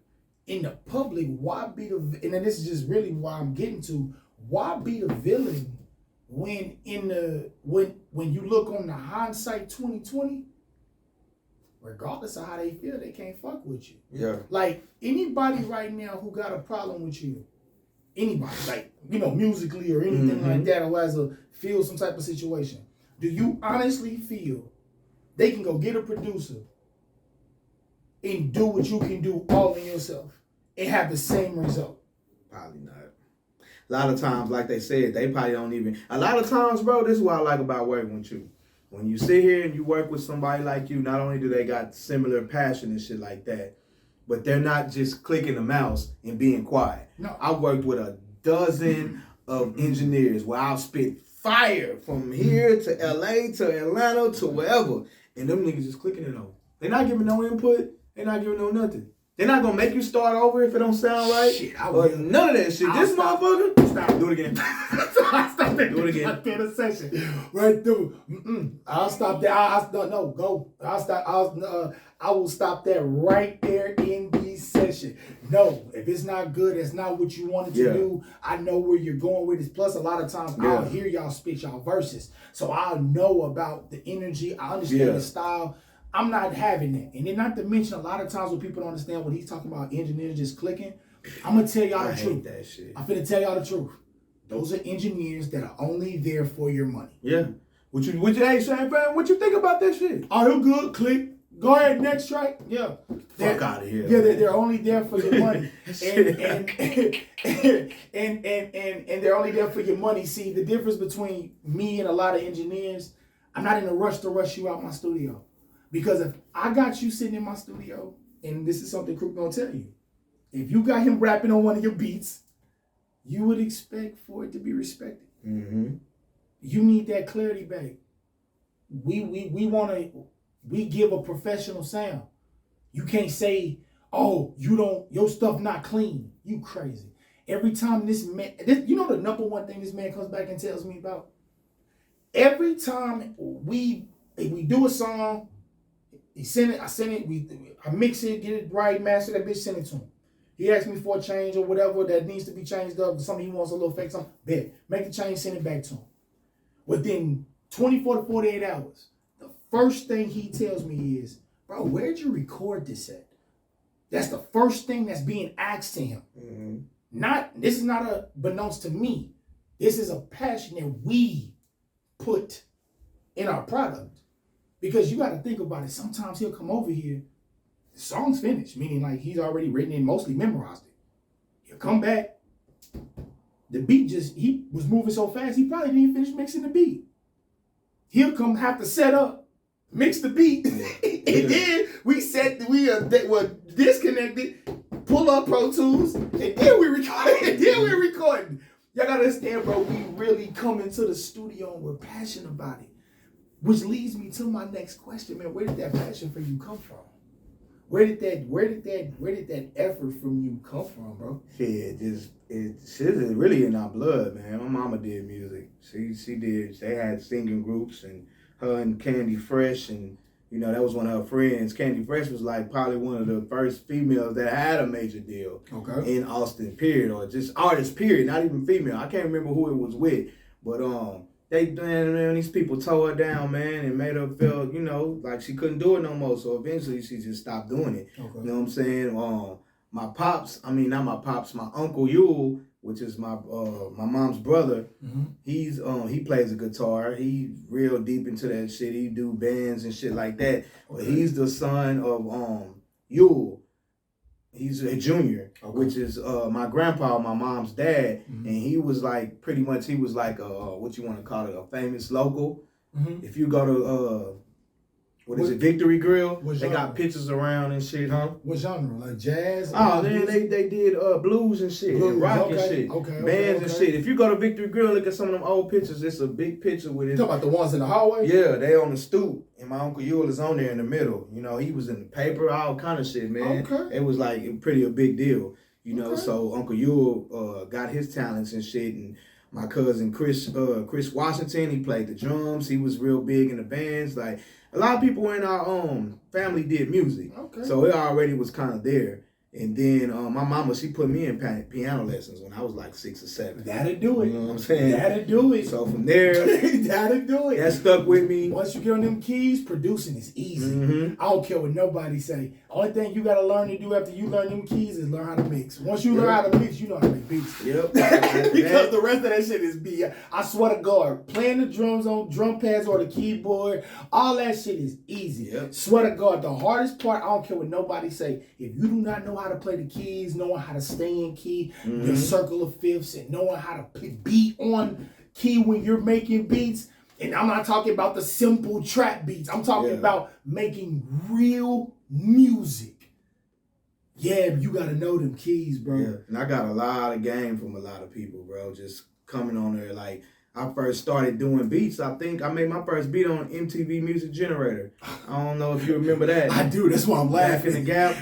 in the public, why be the, and then this is just really why I'm getting to, why be the villain when when you look on the hindsight 2020, regardless of how they feel, they can't fuck with you. Yeah. Like anybody right now who got a problem with you, anybody, like, you know, musically or anything like that, or has a feel some type of situation, do you honestly feel they can go get a producer and do what you can do all in yourself and have the same result? Probably not. A lot of times, like they said, they probably don't even, a lot of times, bro, this is what I like about working with you. When you sit here and you work with somebody like you, not only do they got similar passion and shit like that, but they're not just clicking the mouse and being quiet. No. I worked with a dozen of engineers where I'll spit fire from here to LA to Atlanta to wherever. And them niggas just clicking it on. They're not giving no input. They're not giving no nothing. They're not going to make you start over if it don't sound right. Shit, I will. None of that shit. This motherfucker. Stop. Do it again. Stop that. Do it again. I'll get a session. Right through. I'll stop that. No, go. I will stop that right there in the session. that shit. No, if it's not good, it's not what you wanted to do. I know where you're going with it. Plus, a lot of times I'll hear y'all spit y'all verses, so I'll know about the energy. I understand the style. I'm not having that. And then not to mention, a lot of times when people don't understand what he's talking about, engineers just clicking, I'm gonna tell y'all the truth. That shit. I'm finna tell y'all the truth. Those are engineers that are only there for your money. Yeah. Hey, Shane, fam, what you think about that shit? Oh, they're good. Click. Go ahead, next track. Yeah. Fuck out of here. Yeah, they're only there for your money. and they're only there for your money. See, the difference between me and a lot of engineers, I'm not in a rush to rush you out my studio. Because if I got you sitting in my studio, and this is something Crook gonna tell you, if you got him rapping on one of your beats, you would expect for it to be respected. Mm-hmm. You need that clarity back. We give a professional sound. You can't say, oh, your stuff not clean. You crazy. Every time this man, you know the number one thing this man comes back and tells me about? Every time we do a song, he send it, I mix it, get it right, master that bitch, send it to him. He asks me for a change or whatever that needs to be changed up, something he wants a little fake, something, bet. Make the change, send it back to him. Within 24 to 48 hours, the first thing he tells me is, bro, where'd you record this at? That's the first thing that's being asked to him. Mm-hmm. This is not a beknownst to me. This is a passion that we put in our product. Because you got to think about it. Sometimes he'll come over here, the song's finished, meaning like he's already written and mostly memorized it. He'll come back. The beat he was moving so fast, he probably didn't even finish mixing the beat. He'll come have to set up, mix the beat, and then we were disconnected, pull up Pro Tools, and then we recording. Y'all gotta understand, bro, we really come into the studio and we're passionate about it. Which leads me to my next question, man. Where did that passion for you come from? Where did that effort from you come from, bro? Shit, it's really in our blood, man. My mama did music. She did. They had singing groups, and her and Candy Fresh, and that was one of her friends. Candy Fresh was like probably one of the first females that had a major deal in Austin, period, or just artist, period, not even female. I can't remember who it was with, but these people tore her down, man, and made her feel, like she couldn't do it no more. So eventually she just stopped doing it. Okay. You know what I'm saying? My Uncle Yule, which is my mom's brother, he plays a guitar. He's real deep into that shit. He do bands and shit like that. Okay. But he's the son of Yule. He's a junior, which is my grandpa, my mom's dad, and he was like what you want to call it, a famous local. If you go to Victory Grill? They got pictures around and shit, huh? What genre? Like jazz? Oh, man, they did blues and shit, and rock and shit, bands and shit. If you go to Victory Grill, look at some of them old pictures. It's a big picture with it. You talking about the ones in the hallway? Yeah, they on the stoop, and my Uncle Yule is on there in the middle. He was in the paper, all kind of shit, man. Okay. It was like a big deal, So Uncle Yule got his talents and shit, and my cousin Chris Washington, he played the drums. He was real big in the bands, like. A lot of people in our family did music, so it already was kind of there. And then my mama, she put me in piano lessons when I was like 6 or 7. That'll do it. You know what I'm saying? That'll do it. So from there, that'll do it. That stuck with me. Once you get on them keys, producing is easy. I don't care what nobody say. Only thing you gotta learn to do after you learn them keys is learn how to mix. Once you learn how to mix, you know how to make beats. Yep. Because the rest of that shit is B. I swear to God, playing the drums on drum pads or the keyboard, all that shit is easy. Yep. Swear to God, the hardest part, I don't care what nobody say. If you do not know how to play the keys, knowing how to stay in key, the circle of fifths, and knowing how to be on key when you're making beats. And I'm not talking about the simple trap beats. I'm talking about making real music. Yeah, you gotta know them keys, bro. Yeah, and I got a lot of game from a lot of people, bro. Just coming on there, like I first started doing beats. I think I made my first beat on MTV Music Generator. I don't know if you remember that. I do. That's why I'm Back in laughing. the Gap.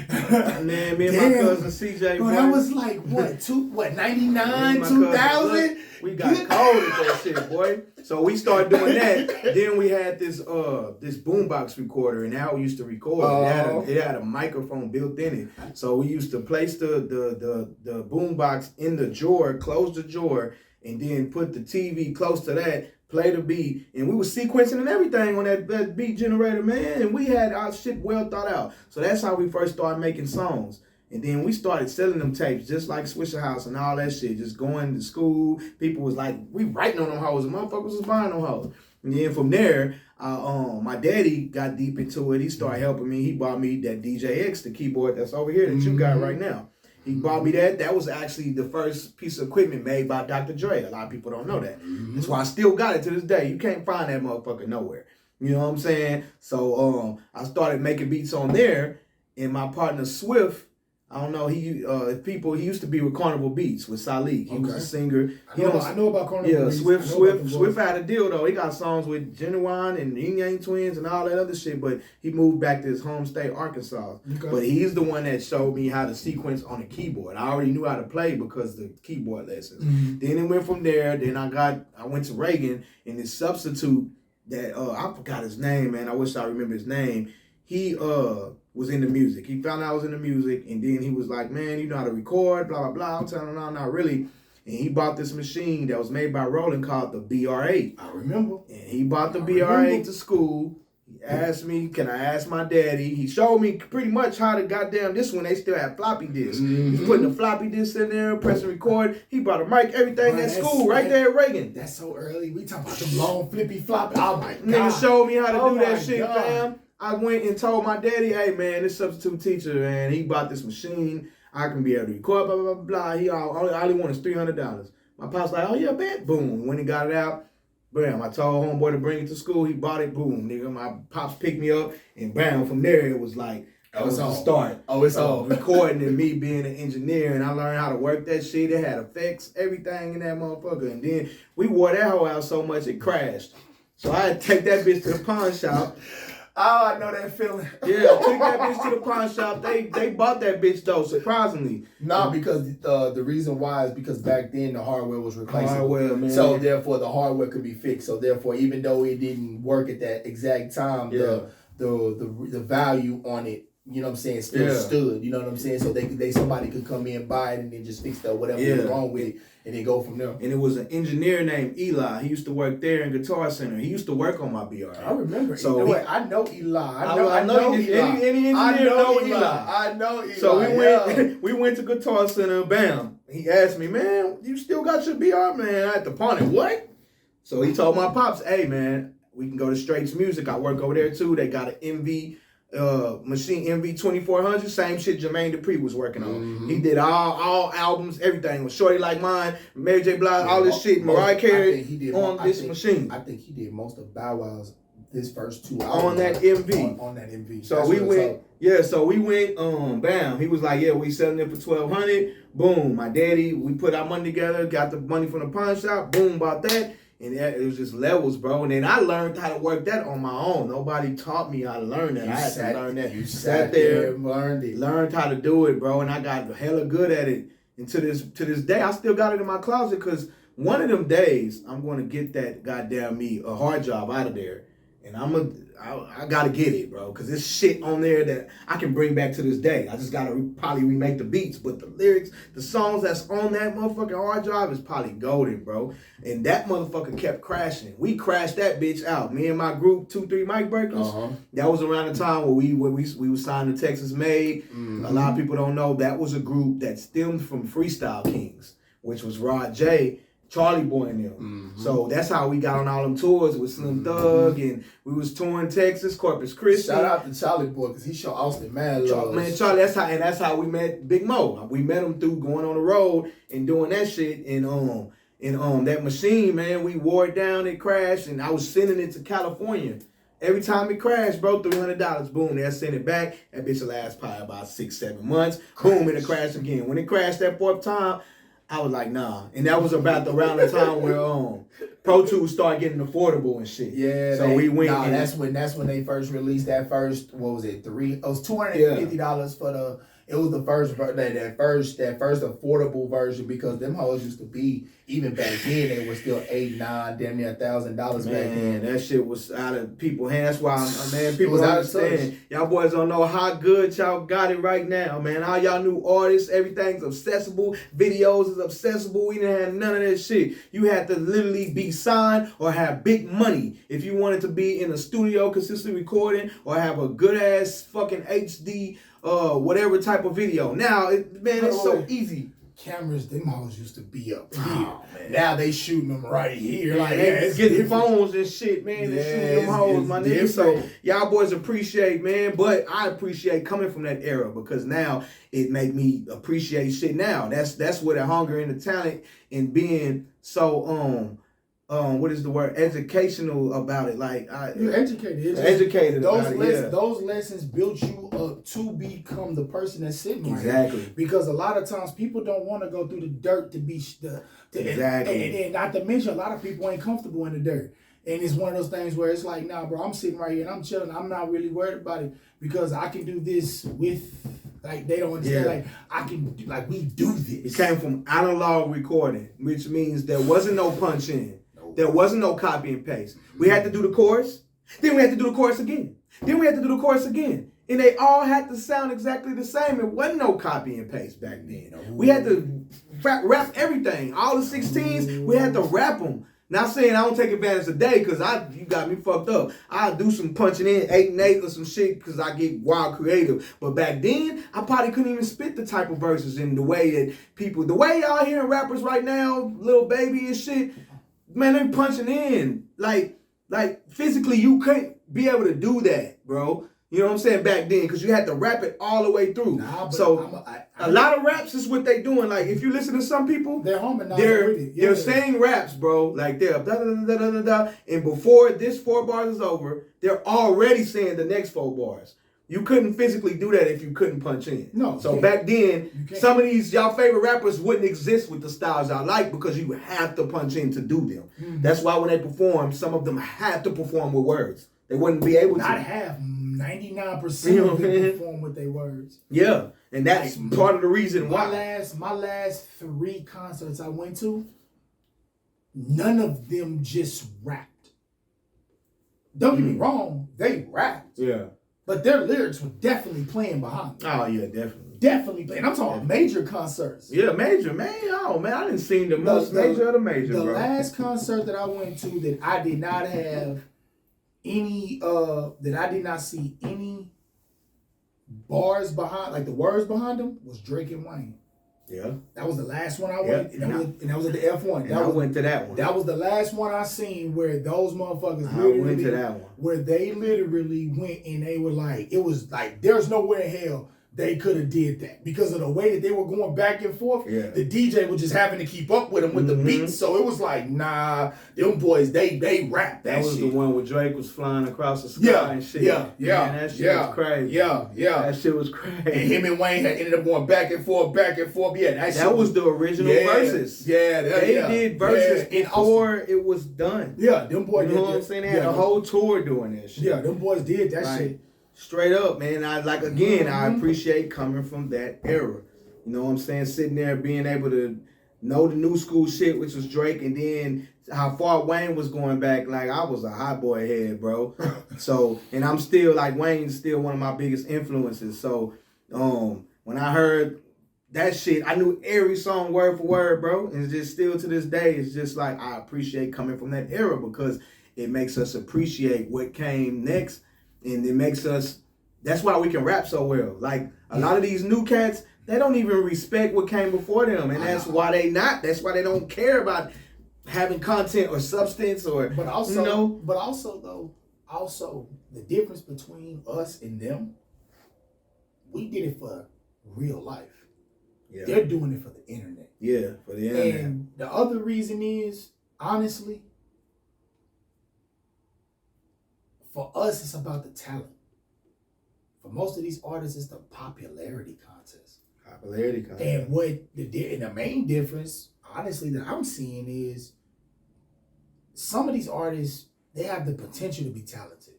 And then me and my cousin CJ. Bro, that was like what, 99, 2000? We got cold at that shit, boy. So we started doing that. Then we had this boombox recorder, and how we used to record. It had a microphone built in it. So we used to place the boombox in the drawer, close the drawer, and then put the TV close to that, play the beat, and we was sequencing and everything on that beat generator, man, and we had our shit well thought out. So that's how we first started making songs. And then we started selling them tapes, just like Swisher House and all that shit, just going to school. People was like, we writing on them hoes, and motherfuckers was buying them hoes. And then from there, my daddy got deep into it. He started helping me. He bought me that DJX, the keyboard that's over here that you got right now. He bought me that. That was actually the first piece of equipment made by Dr. Dre. A lot of people don't know that. That's why I still got it to this day. You can't find that motherfucker nowhere. You know what I'm saying? So I started making beats on there, and my partner Swift, I don't know, he used to be with Carnival Beats with Salik. He was a singer. I know about Carnival Beats. Swift had a deal though. He got songs with Genuine and Yin Yang Twins and all that other shit, but he moved back to his home state, Arkansas. Okay. But he's the one that showed me how to sequence on a keyboard. I already knew how to play because of the keyboard lessons. Then it went from there. Then I went to Reagan, and this substitute that I forgot his name, man. I wish I remember his name. He was into music. He found out I was into music, and then he was like, man, you know how to record, blah, blah, blah. I'm telling him, no, not really. And he bought this machine that was made by Roland called the BR8. I remember. And he bought the BR8 to school. He asked me, can I ask my daddy? He showed me pretty much how to goddamn, this one, they still had floppy disks. He's putting the floppy disks in there, pressing record. He brought a mic, everything at school, right there at Reagan. That's so early. We talking about them long flippy floppy. Oh my God. Nigga showed me how to do that shit, fam. I went and told my daddy, hey man, this substitute teacher, man, he bought this machine. I can be able to record, blah, blah, blah, blah. He all he wanted is $300. My pop's like, oh yeah, bet. Boom. When he got it out, bam, I told homeboy to bring it to school. He bought it, boom. Nigga, my pops picked me up, and bam, from there it was like, that was the start. Oh, it's all. Recording and me being an engineer, and I learned how to work that shit. It had effects, everything in that motherfucker. And then we wore that hoe out so much it crashed. So I had to take that bitch to the pawn shop. Oh, I know that feeling. Yeah, took that bitch to the pawn shop. They bought that bitch though, surprisingly. Nah, because the reason why is because back then the hardware was replaceable. Hardware, man. So therefore the hardware could be fixed. So therefore, even though it didn't work at that exact time, the value on it, you know what I'm saying, still stood. You know what I'm saying? So somebody could come in, buy it, and then just fix whatever was wrong with it, and then go from there. And it was an engineer named Eli. He used to work there in Guitar Center. He used to work on my BR. I remember. So I know Eli. I know Eli. Any engineer know Eli. I know Eli. So we went to Guitar Center. Bam. He asked me, man, you still got your BR, man? I had to pawn it. What? So he told my pops, hey, man, we can go to Straits Music. I work over there too. They got an MV machine, MV 2400, same shit Jermaine Dupri was working on. He did all albums, everything. With Shorty Like Mine, Mary J. Blige, all this shit. Mariah Carey on this machine. I think he did most of Bow Wow's his first 2 albums on that MV. On that MV. So we went. Bam. He was like, yeah, we selling it for $1,200. Boom. My daddy, we put our money together, got the money from the pawn shop. Boom, bought that. And it was just levels, bro. And then I learned how to work that on my own. Nobody taught me how to learn that. I had to learn that. You sat there and learned it. Learned how to do it, bro. And I got hella good at it. And to this day, I still got it in my closet because one of them days, I'm going to get that goddamn a hard job out of there. And I gotta get it, bro, because there's shit on there that I can bring back to this day. I just gotta probably remake the beats, but the lyrics, the songs that's on that motherfucking hard drive is probably golden, bro. And that motherfucker kept crashing. We crashed that bitch out. Me and my group, 2-3 Mic Breakers. That was around the time where we was signed to Texas Made. A lot of people don't know that was a group that stemmed from Freestyle Kings, which was Rod J, Charlie Boy and them. So that's how we got on all them tours with Slim Thug, and we was touring Texas, Corpus Christi. Shout out to Charlie Boy, because he showed Austin mad love. Man, Charlie, that's how we met Big Mo. We met him through going on the road and doing that shit. And that machine, man, we wore it down, it crashed, and I was sending it to California. Every time it crashed, bro, $300. Boom, they'll send it back. That bitch will last probably about 6-7 months. Boom, it'll crash again. When it crashed that 4th time, I was like, nah. And that was about around the time where Pro Tools started getting affordable and shit. Yeah. So we went. Nah, that's when they first released that first. What was it? It was $250 for the. It was the first that first affordable version, because them hoes used to be, even back then they were still $8, $9, damn near $1,000 back then. That shit was out of people's hands. That's why, man, people was don't out of touch. understand. Y'all boys don't know how good y'all got it right now, man. All y'all new artists, everything's accessible. Videos is accessible. We didn't have none of that shit. You had to literally be signed or have big money if you wanted to be in a studio consistently recording, or have a good ass fucking HD whatever type of video. Now, it's so easy. Cameras, them hoes used to be up here. Oh, man. Now they shooting them right here. Like, it's getting phones and shit, man. They shooting them hoes, my nigga. So y'all boys appreciate, man. But I appreciate coming from that era, because now it make me appreciate shit now. That's where the hunger and the talent and being so what is the word? Educational about it. Like you're educated. Educated about it. Yeah. Those lessons built you up to become the person that's sitting right exactly here. Because a lot of times people don't want to go through the dirt to be exactly. And not to mention, a lot of people ain't comfortable in the dirt. And it's one of those things where it's like, nah, bro, I'm sitting right here and I'm chilling. I'm not really worried about it, because I can do this with, like, they don't understand. Yeah. Like, I can, like, we do this. It came from analog recording, which means there wasn't no punch in. There wasn't no copy and paste. We had to do the chorus, then we had to do the chorus again. Then we had to do the chorus again. And they all had to sound exactly the same. It wasn't no copy and paste back then. We had to rap everything. All the 16s, we had to rap them. Not saying I don't take advantage today, because you got me fucked up. I do some punching in 8 and 8 or some shit, because I get wild creative. But back then, I probably couldn't even spit the type of verses in the way that the way y'all hearing rappers right now, Lil Baby and shit, man, they punching in. Like physically, you couldn't be able to do that, bro. You know what I'm saying? Back then, because you had to rap it all the way through. So a lot of raps is what they doing. Like, if you listen to some people, they're harmonizing with it. They're saying raps, bro. Like, they're da da da da da da. And before this 4 bars is over, they're already saying the next 4 bars. You couldn't physically do that if you couldn't punch in. No. So back then, some of these y'all favorite rappers wouldn't exist with the styles y'all like, because you have to punch in to do them. Mm-hmm. That's why when they perform, some of them had to perform with words. They wouldn't be able to. Not half, 99% of them perform with their words. Yeah, and that's like, part of the reason why. My last 3 concerts I went to, none of them just rapped. Don't get me wrong, they rapped. Yeah. But their lyrics were definitely playing behind them. Oh, yeah, definitely. Definitely playing. I'm talking major concerts. Yeah, major, man. Oh, man, I didn't see the most major of the major, bro. The last concert that I went to that I did not have any, that I did not see any bars behind, like the words behind them, was Drake and Wayne. Yeah. That was the last one I went, and that was at the F1. I went to that one. That was the last one I seen where those motherfuckers went to that one. Where they literally went and they were like, it was like, there's nowhere in hell they could have did that, because of the way that they were going back and forth. Yeah. The DJ was just having to keep up with them with the beats. So it was like, nah, them boys, they rap that shit. That was the one where Drake was flying across the sky and shit. Yeah. Man, that shit was crazy. Yeah. That shit was crazy. And him and Wayne had ended up going back and forth. Yeah, that was the original verses. Yeah, they did verses before it was done. Yeah, them boys. You know what I'm saying? They had a whole tour doing that shit. Yeah, them boys did that shit. Straight up, man. I appreciate coming from that era. You know what I'm saying? Sitting there being able to know the new school shit, which was Drake, and then how far Wayne was going back. Like, I was a hot boy head, bro. So, and I'm still, like, Wayne's still one of my biggest influences. So, when I heard that shit, I knew every song word for word, bro. And it's just still to this day, it's just like, I appreciate coming from that era, because it makes us appreciate what came next. And it makes us, that's why we can rap so well. Like, a lot of these new cats, they don't even respect what came before them. And that's why they don't care about having content or substance or, but also, you know. But also the difference between us and them, we did it for real life. Yeah. They're doing it for the internet. Yeah, for the internet. And the other reason is, honestly, for us, it's about the talent. For most of these artists, it's the popularity contest. Popularity contest. And what the main difference, honestly, that I'm seeing is some of these artists, they have the potential to be talented.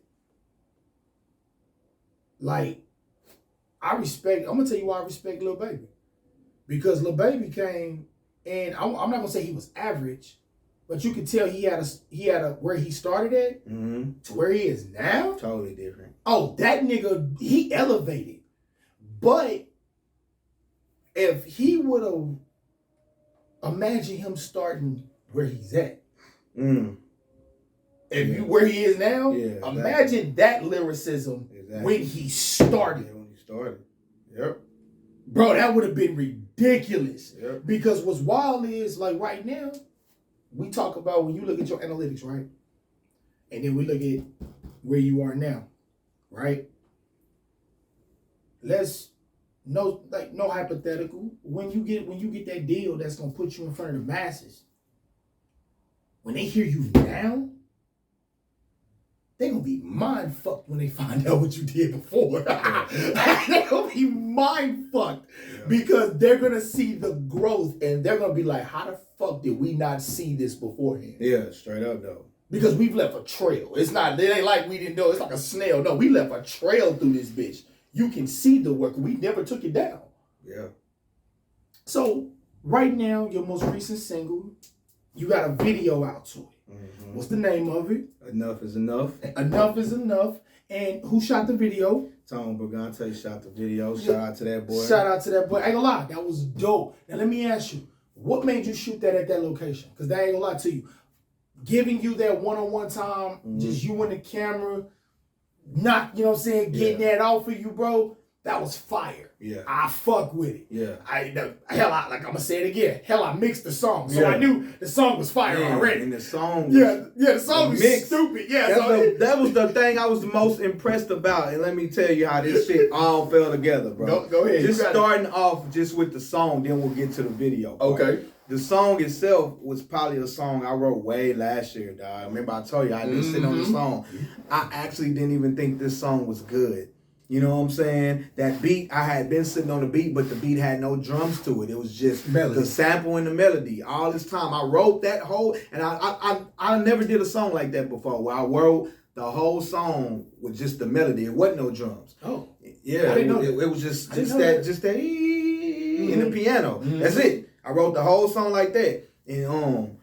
Like, I'm gonna tell you why I respect Lil Baby. Because Lil Baby came, and I'm not gonna say he was average, but you could tell he had a where he started at to where he is now. Totally different. Oh, that nigga, he elevated. But if he would have, imagine him starting where he's at. Where he is now, imagine that lyricism when he started. Yeah, when he started. Yep. Bro, that would have been ridiculous. Yep. Because what's wild is, like right now, we talk about when you look at your analytics, right? And then we look at where you are now, right? No hypothetical. When you get that deal that's gonna put you in front of the masses, when they hear you now, they're gonna be mind fucked when they find out what you did before. They're gonna be mind fucked because they're gonna see the growth and they're gonna be like, how the fuck did we not see this beforehand? Yeah, straight up though. Because we've left a trail. It ain't like we didn't know. It's like a snail. No, we left a trail through this bitch. You can see the work. We never took it down. Yeah. So right now, your most recent single, you got a video out to it. What's the name of it? Enough is Enough. Enough is Enough. And who shot the video? Tone Brigante shot the video. Shout out to that boy. Shout out to that boy. I ain't gonna lie, that was dope. Now let me ask you, what made you shoot that at that location? Because that ain't gonna lie to you. Giving you that one-on-one time, just you and the camera, not, you know what I'm saying, getting that off of you, bro, that was fire. Yeah. I fuck with it. Yeah. I'm gonna say it again. I mixed the song. So I knew the song was fire already. And the song was the song was mixed. stupid. Yeah. That was the thing I was the most impressed about. And let me tell you how this shit all fell together, bro. Go ahead. Just starting off just with the song, then we'll get to the video. Bro. Okay. The song itself was probably a song I wrote way last year, dog. Remember I told you I had been sitting on the song. I actually didn't even think this song was good. You know what I'm saying? That beat, I had been sitting on the beat, but the beat had no drums to it. It was just the sample and the melody. All this time, I wrote that whole, and I never did a song like that before, where I wrote the whole song with just the melody. It wasn't no drums. Oh, yeah, it was just that in the piano. That's it. I wrote the whole song like that, and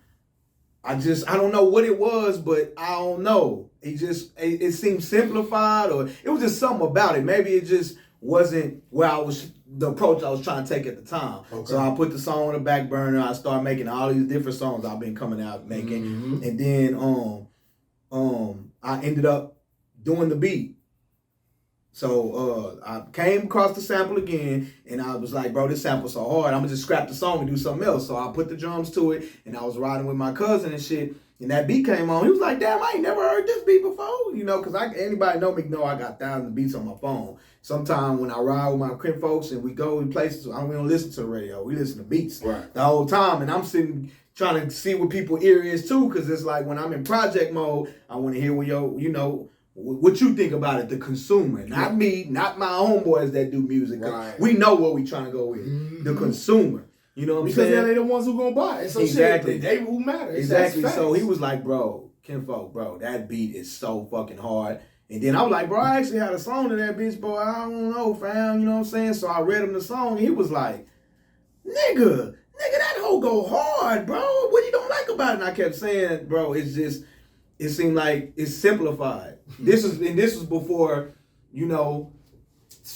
I don't know what it was, but I don't know. It seemed simplified, or it was just something about it. Maybe it just wasn't the approach I was trying to take at the time. Okay. So I put the song on the back burner. I started making all these different songs I've been coming out making, and then I ended up doing the beat. So I came across the sample again, and I was like, bro, this sample's so hard, I'm gonna just scrap the song and do something else. So I put the drums to it, and I was riding with my cousin and shit, and that beat came on. He was like, damn, I ain't never heard this beat before, you know, because anybody know me know I got thousands of beats on my phone. Sometimes when I ride with my crib folks and we go in places, we don't listen to the radio, we listen to beats the whole time, and I'm sitting trying to see what people's ear is too, because it's like when I'm in project mode, I want to hear what what you think about it, the consumer, not me, not my homeboys that do music. Right. We know what we trying to go with, the consumer. You know what I'm saying? Because they're the ones who gonna buy it. So exactly. They who matter. Exactly. So he was like, bro, Kinfolk, bro, that beat is so fucking hard. And then I was like, bro, I actually had a song to that bitch, boy. I don't know, fam. You know what I'm saying? So I read him the song, and he was like, nigga, that hoe go hard, bro. What you don't like about it? And I kept saying, bro, it's just, it seemed like it's simplified. This was before,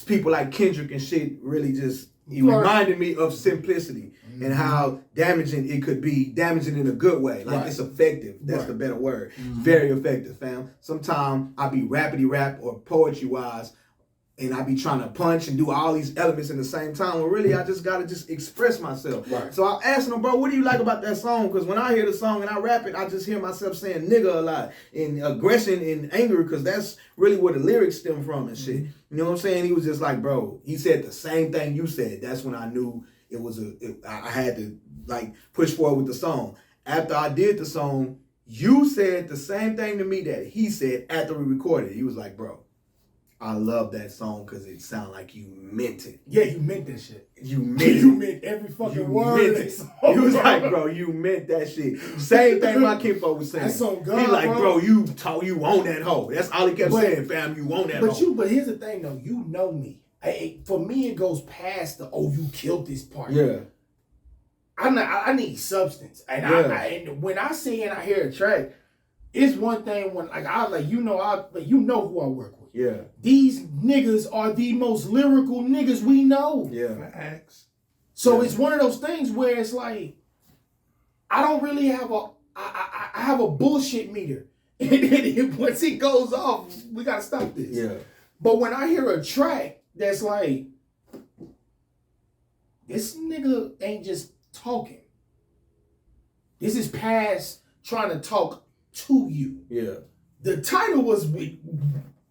people like Kendrick and shit really just, he reminded me of simplicity and how damaging it could be, damaging in a good way. Like it's effective. That's the better word. Very effective, fam. Sometimes I be rapidy rap or poetry wise, and I be trying to punch and do all these elements in the same time. Well, really, I just gotta express myself. Right. So I asked him, bro, what do you like about that song? Because when I hear the song and I rap it, I just hear myself saying nigga a lot, and aggression and anger, because that's really where the lyrics stem from and shit. You know what I'm saying? He was just like, bro, he said the same thing you said. That's when I knew I had to push forward with the song. After I did the song, you said the same thing to me that he said after we recorded. He was like, bro, I love that song because it sounded like you meant it. Yeah, you meant that shit. You meant it. You meant every fucking word of that song. You was like, bro, you meant that shit. Same thing my kinfolk was saying. That's on God, he like, bro, you own that hoe. That's all he kept saying, fam, you own that hoe. But here's the thing though, you know me. For me, it goes past the you killed this part. Yeah. I need substance, and and when I see and I hear a track, it's one thing when you know who I work with. Yeah. These niggas are the most lyrical niggas we know. Yeah. So it's one of those things where it's like I don't really have I have a bullshit meter, and once it goes off, we gotta stop this. Yeah. But when I hear a track that's like, this nigga ain't just talking. This is past trying to talk to you. Yeah. The title was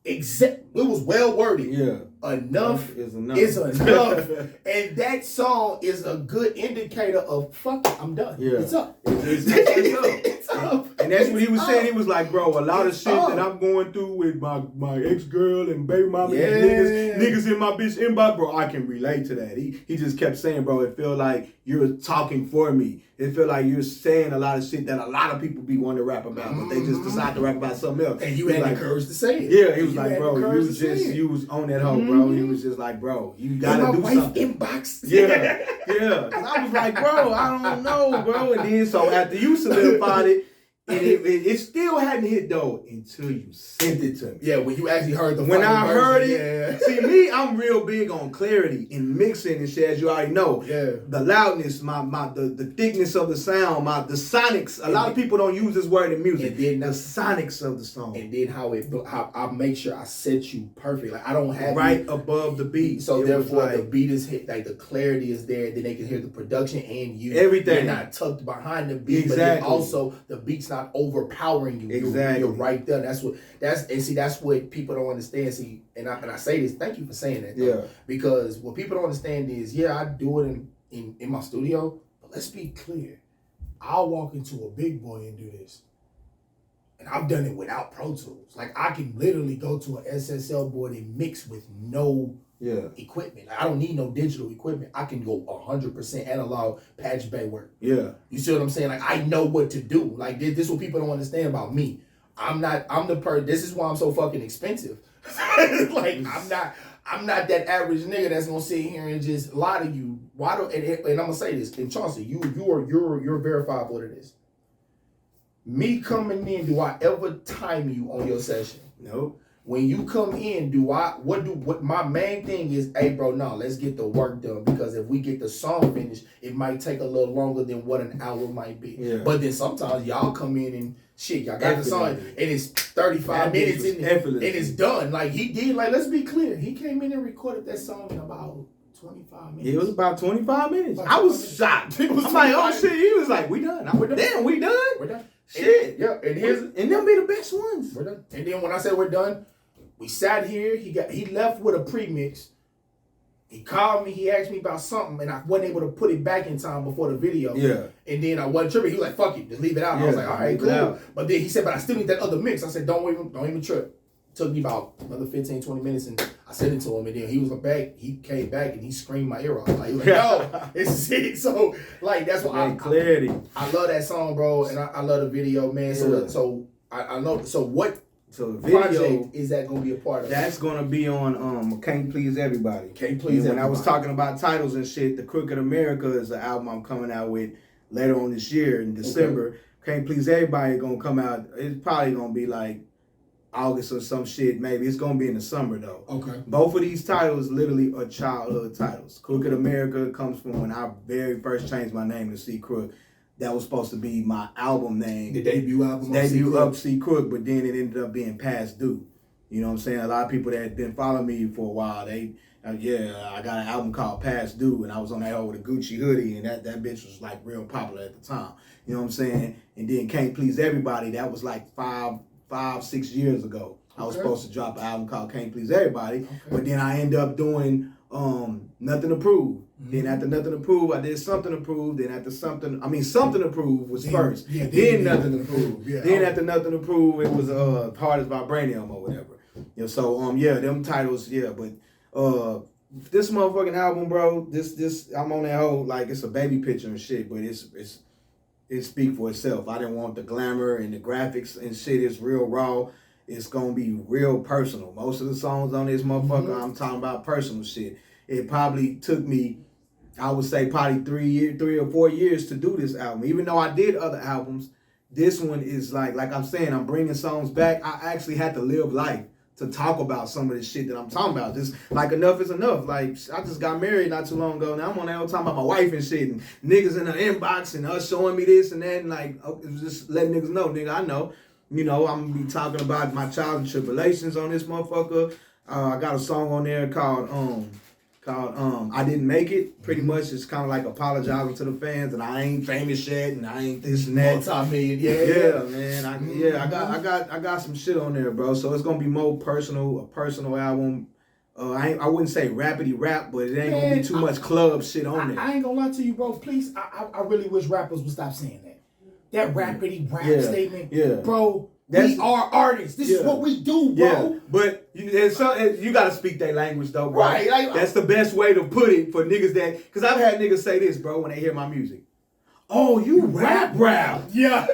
it was well worded. Yeah. Enough is enough. Is enough. And that song is a good indicator of fuck it, I'm done. Yeah. It's up. It's up. And that's what he was saying. He was like, bro, a lot of shit that I'm going through with my ex-girl and baby mama and niggas in my bitch inbox, bro, I can relate to that. He just kept saying, bro, it feel like you're talking for me. It feel like you're saying a lot of shit that a lot of people be wanting to rap about, but they just decide to rap about something else. And you had the courage to say it. Yeah, he was like, bro, you was on that hoe, bro. He was just like, bro, you gotta do something. Inbox. Yeah. Cause I was like, bro, I don't know, bro. And then so after you solidified it, and it still hadn't hit though until you sent it to me. Yeah, when you actually heard When I heard it, see me, I'm real big on clarity in mixing and shit, as you already know. Yeah. The loudness, the thickness of the sound, the sonics. A lot of people don't use this word in music. The sonics of the song. And then how I make sure I set you perfect. Like I don't have right above the beat. So therefore the beat is hit, like the clarity is there, then they can hear the production and you. Everything. You're not tucked behind the beat, exactly. But then also the beat's not overpowering you. Exactly. You're right there. That's what people don't understand. See, and I say this, thank you for saying that though, yeah. Because what people don't understand is, I do it in my studio, but let's be clear. I'll walk into a big boy and do this. And I've done it without Pro Tools. Like I can literally go to an SSL board and mix with no equipment. Like, I don't need no digital equipment. I can go 100% analog patch bay work. Yeah. You see what I'm saying? Like I know what to do. Like this is what people don't understand about me. This is why I'm so fucking expensive. Like I'm not that average nigga that's gonna sit here and just lie to you. And I'm gonna say this, and Chauncey, you're verifiable to this. Me coming in, do I ever time you on your session? Nope. When you come in, what my main thing is, hey bro, no, let's get the work done, because if we get the song finished, it might take a little longer than what an hour might be. Yeah. But then sometimes y'all come in and shit, y'all got the song and it's 35 minutes and it's done. Like he did, like let's be clear, he came in and recorded that song in about 25 minutes. It was about 25 minutes. I was shocked. I'm like, oh shit, he was like, we done. We're done. Damn, we done? We're done. Shit. And them be the best ones. We're done. And then when I say we're done, we sat here, he left with a premix. He called me, he asked me about something, and I wasn't able to put it back in time before the video. Yeah. And then I wasn't tripping. He was like, fuck it, just leave it out. And I was like, all right, cool. But then he said, but I still need that other mix. I said, don't even trip. It took me about another 15, 20 minutes, and I sent it to him, and then he came back and he screamed my ear off. Like, he was like, yo, this is it. So, like, that's what clarity. I love that song, bro, and I love the video, man. So I know, so what So the video project is that going to be a part of? That's going to be on Can't Please Everybody. Can't Please Everybody. When I was talking about titles and shit, The Crook of America is the album I'm coming out with later on this year in December. Okay. Can't Please Everybody is going to come out. It's probably going to be like August or some shit. Maybe it's going to be in the summer though. Okay. Both of these titles literally are childhood titles. Crook of America comes from when I very first changed my name to C. Crook. That was supposed to be my album name. The debut album? Of C. Crook, but then it ended up being Past Due. You know what I'm saying? A lot of people that had been following me for a while, I got an album called Past Due, and I was on that with a Gucci hoodie, and that bitch was like real popular at the time. You know what I'm saying? And then Can't Please Everybody, that was like 6 years ago. I was supposed to drop an album called Can't Please Everybody, but then I ended up doing Nothing to Prove. Mm-hmm. Then after Nothing to Prove, I did Something to Prove. Then after Something to Prove was first. Then Nothing to Prove. Yeah. Then after Nothing to Prove, it was Hard As Vibranium or whatever. You Yeah, so yeah, them titles, yeah, but this motherfucking album, bro, this I'm on that whole like it's a baby picture and shit, but it speak for itself. I didn't want the glamour and the graphics and shit. It's real raw. It's gonna be real personal. Most of the songs on this motherfucker, I'm talking about personal shit. It probably took me, I would say, probably 3 or 4 years to do this album. Even though I did other albums, this one is like I'm saying, I'm bringing songs back. I actually had to live life to talk about some of the shit that I'm talking about. Just like enough is enough. Like I just got married not too long ago. Now I'm on that whole talking about my wife and shit and niggas in the inbox and us showing me this and that and like just letting niggas know, nigga, I know. You know, I'm gonna be talking about my trials and tribulations on this motherfucker. I got a song on there called I Didn't Make It. Pretty much it's kind of like apologizing to the fans and I ain't famous yet and I ain't this and that. Multi-million, yeah, man. I got some shit on there, bro. So it's gonna be more personal, a personal album. I wouldn't say rapidy rap, but it ain't gonna be too much club shit on there. I ain't gonna lie to you, bro. Please, I really wish rappers would stop saying that. That rapidy rap statement, bro. We are artists. This is what we do, bro. Yeah, but you gotta speak that language though, bro. Right. That's the best way to put it for niggas that, because I've had niggas say this, bro, when they hear my music. Oh, you rap. Yeah.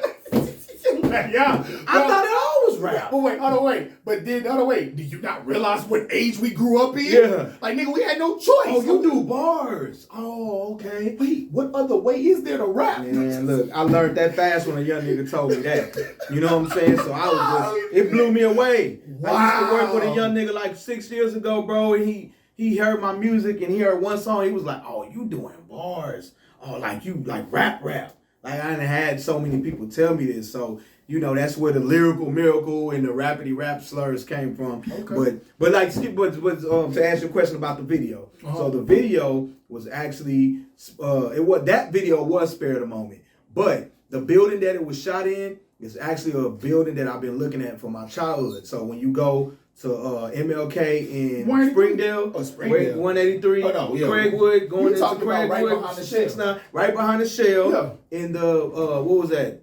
Yeah. I thought it always rap. But wait. But then do you not realize what age we grew up in? Yeah. Like, nigga, we had no choice. Oh, you do bars. Oh, okay. Wait, what other way is there to rap? Man, look, I learned that fast when a young nigga told me that. You know what I'm saying? So I was just, it blew me away. Wow. I used to work with a young nigga like 6 years ago, bro, and he heard my music and he heard one song. He was like, oh, you doing bars. Oh, like you, like rap. Like I done had so many people tell me this. So, you know, that's where the lyrical miracle and the rapidy rap slurs came from. Okay. But to answer your question about the video. So the video was actually that video was Spare the Moment. But the building that it was shot in is actually a building that I've been looking at for my childhood. So when you go to MLK in Springdale, 183, Craigwood, going into Craigwood, right behind the Shell, in the what was that?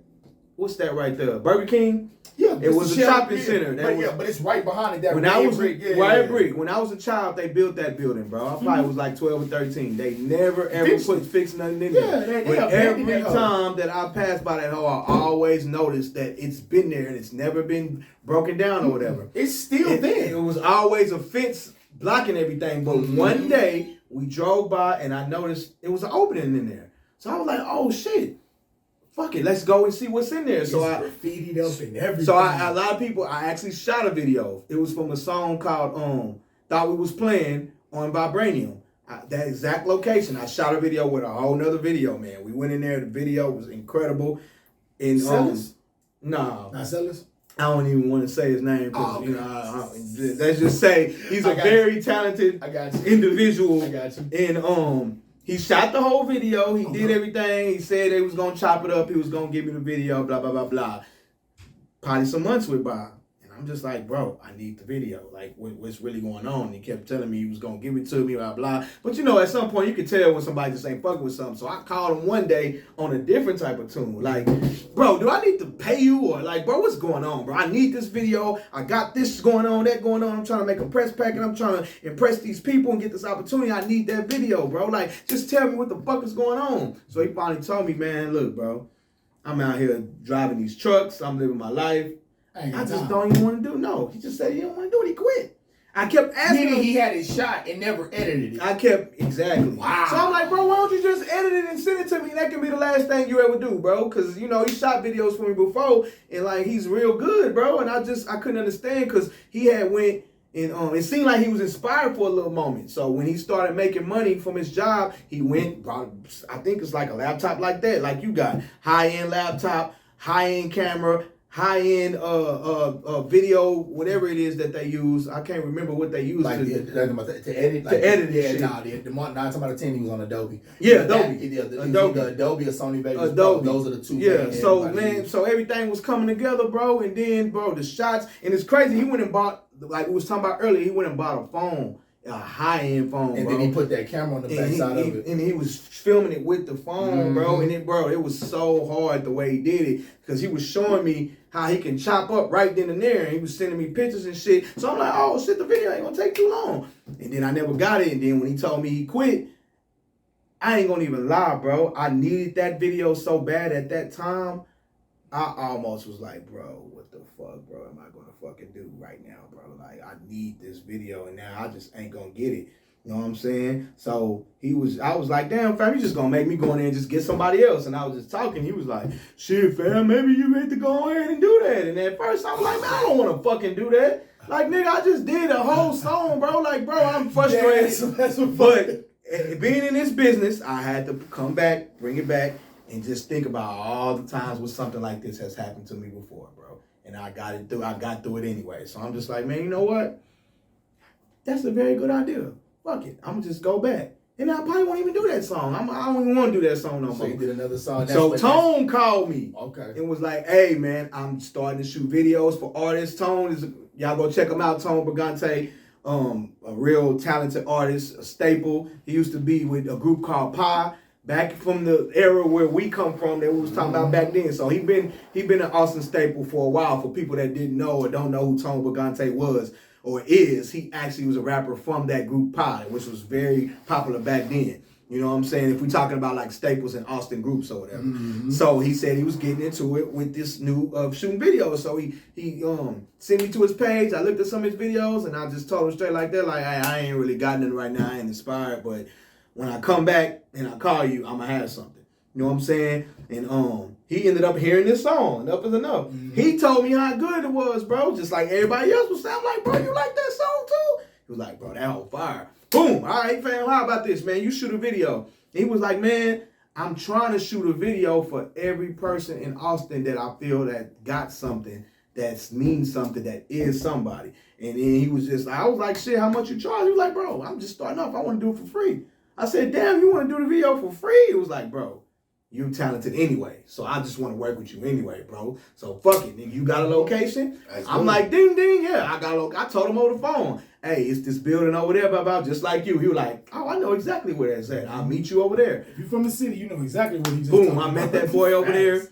What's that right there? Burger King? Yeah. It was a shopping center. But it's right behind it. When I was brick. When I was a child, they built that building, bro. I probably was like 12 or 13. They never ever fixed nothing in there. But every time that I passed by that hole, I always noticed that it's been there and it's never been broken down or whatever. It's still there. It was always a fence blocking everything. But one day we drove by and I noticed it was an opening in there. So I was like, oh shit. Fuck it, let's go and see what's in there. So I graffitied up and everything. So a lot of people, I actually shot a video. It was from a song called Thought We Was Playing on Vibranium. That exact location. I shot a video with a whole nother video, man. We went in there, the video was incredible. And Sellers? No. Not Sellers? I don't even want to say his name because you know, let's just say he's a very talented individual. I got you. And he shot the whole video. He did everything. He said they was gonna chop it up. He was gonna give me the video. Blah blah blah blah. Probably some months went by, and I'm just like, bro, I need the video. Like, what's really going on? And he kept telling me he was gonna give it to me. Blah blah. But you know, at some point you can tell when somebody just ain't fucking with something. So I called him one day on a different type of tune. Like, bro, do I need to pay you or like, bro, what's going on, bro? I need this video. I got this going on, that going on. I'm trying to make a press pack and I'm trying to impress these people and get this opportunity. I need that video, bro. Like, just tell me what the fuck is going on. So he finally told me, man, look, bro, I'm out here driving these trucks. I'm living my life. I just don't even want to do. No, he just said he don't want to do it. He quit. I kept asking him. He had his shot and never edited it. I kept, exactly. Wow. So I'm like, bro, why don't you just edit it and send it to me? That can be the last thing you ever do, bro. Because, you know, he shot videos for me before and, like, he's real good, bro. And I couldn't understand because he had went and it seemed like he was inspired for a little moment. So when he started making money from his job, he went, brought, I think it's like a laptop like that. Like you got high-end laptop, high-end camera, high-end video, whatever it is that they use. I can't remember what they use. Like to edit? To edit it. Yeah, not talking about the 10, he was on Adobe. Yeah, Adobe. Adobe. Adobe or Sony Vegas. Adobe. Those are the two. Yeah, so man, so everything was coming together, bro. And then, bro, the shots. And it's crazy. He went and bought, like we was talking about earlier, he went and bought a phone a high-end phone, and bro. then he put that camera on the backside of it. And he was filming it with the phone, bro. And it was so hard the way he did it. Because he was showing me how he can chop up right then and there. And he was sending me pictures and shit. So I'm like, oh, shit, the video ain't going to take too long. And then I never got it. And then when he told me he quit, I ain't going to even lie, bro. I needed that video so bad at that time. I almost was like, bro, what the fuck, bro, am I going to fucking do right now, bro? Like, I need this video, and now I just ain't going to get it. You know what I'm saying? So I was like, damn, fam, you just going to make me go in there and just get somebody else. And I was just talking. He was like, shit, fam, maybe you need to go ahead and do that. And at first, I was like, man, I don't want to fucking do that. Like, nigga, I just did a whole song, bro. Like, bro, I'm frustrated. But being in this business, I had to come back, bring it back, and just think about all the times where something like this has happened to me before, bro. And I got through it anyway. So I'm just like, man, you know what? That's a very good idea. Fuck it. I'm going to just go back. And I probably won't even do that song. I don't even want to do that song no more. So you did another song. So Tone called me. Okay. And was like, hey, man, I'm starting to shoot videos for artists. Tone is, y'all go check him out, Tone Brigante. A real talented artist, a staple. He used to be with a group called Pi. Back from the era where we come from that we was talking about back then. So he been an Austin staple for a while. For people that didn't know or don't know who Tone Brigante was or is, he actually was a rapper from that group Pi, which was very popular back then. You know what I'm saying? If we're talking about like staples in Austin groups or whatever. So he said he was getting into it with this new shooting videos. So he sent me to his page. I looked at some of his videos and I just told him straight like that, like, hey, I ain't really got nothing right now. I ain't inspired, but when I come back and I call you, I'm going to have something. You know what I'm saying? And he ended up hearing this song, Enough is Enough. He told me how good it was, bro. Just like everybody else was saying. I'm like, bro, you like that song too? He was like, bro, that whole fire. Boom. All right, fam, how about this, man? You shoot a video. He was like, man, I'm trying to shoot a video for every person in Austin that I feel that got something, that means something, that is somebody. And then he was just, I was like, shit, how much you charge? He was like, bro, I'm just starting off. I want to do it for free. I said, damn, you want to do the video for free? He was like, bro, you talented anyway. So I just want to work with you anyway, bro. So fuck it. Nigga, you got a location? I'm like, ding, ding, yeah. I told him over the phone, hey, it's this building over there, about just like you. He was like, oh, I know exactly where that's at. I'll meet you over there. If you're from the city, you know exactly what he's Boom, I met that boy over there.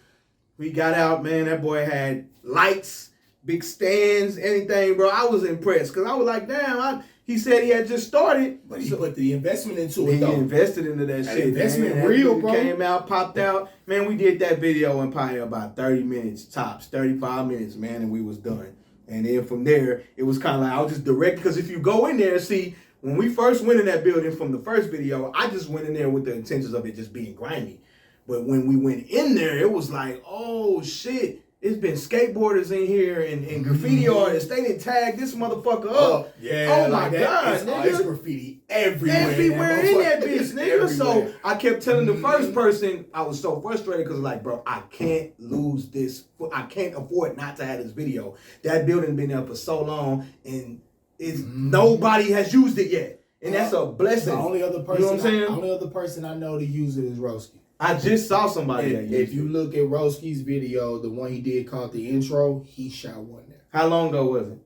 We got out, man. That boy had lights, big stands, anything, bro. I was impressed because I was like, damn, he said he had just started. But he put the investment into it, though. He invested into that shit. Investment man. real, bro. Came out, popped out. Man, we did that video in probably about 30 minutes tops, 35 minutes, man, and we was done. And then from there, it was kind of like, I was just direct, because if you go in there and see, when we first went in that building from the first video, I just went in there with the intentions of it just being grimy. But when we went in there, it was like, oh, shit. It's been skateboarders in here and graffiti artists. They didn't tag this motherfucker up. Yeah. Oh, my God, nigga. It's graffiti everywhere. Everywhere in that bitch, nigga. So I kept telling the first person, I was so frustrated because, like, bro, I can't lose this. I can't afford not to have this video. That building been there for so long, and it's nobody has used it yet. And that's a blessing. The only other person, you know what I'm saying? The only other person I know to use it is Roski. I just saw somebody that used If you look at Roski's video, the one he did called the intro, he shot one there. How long ago was it?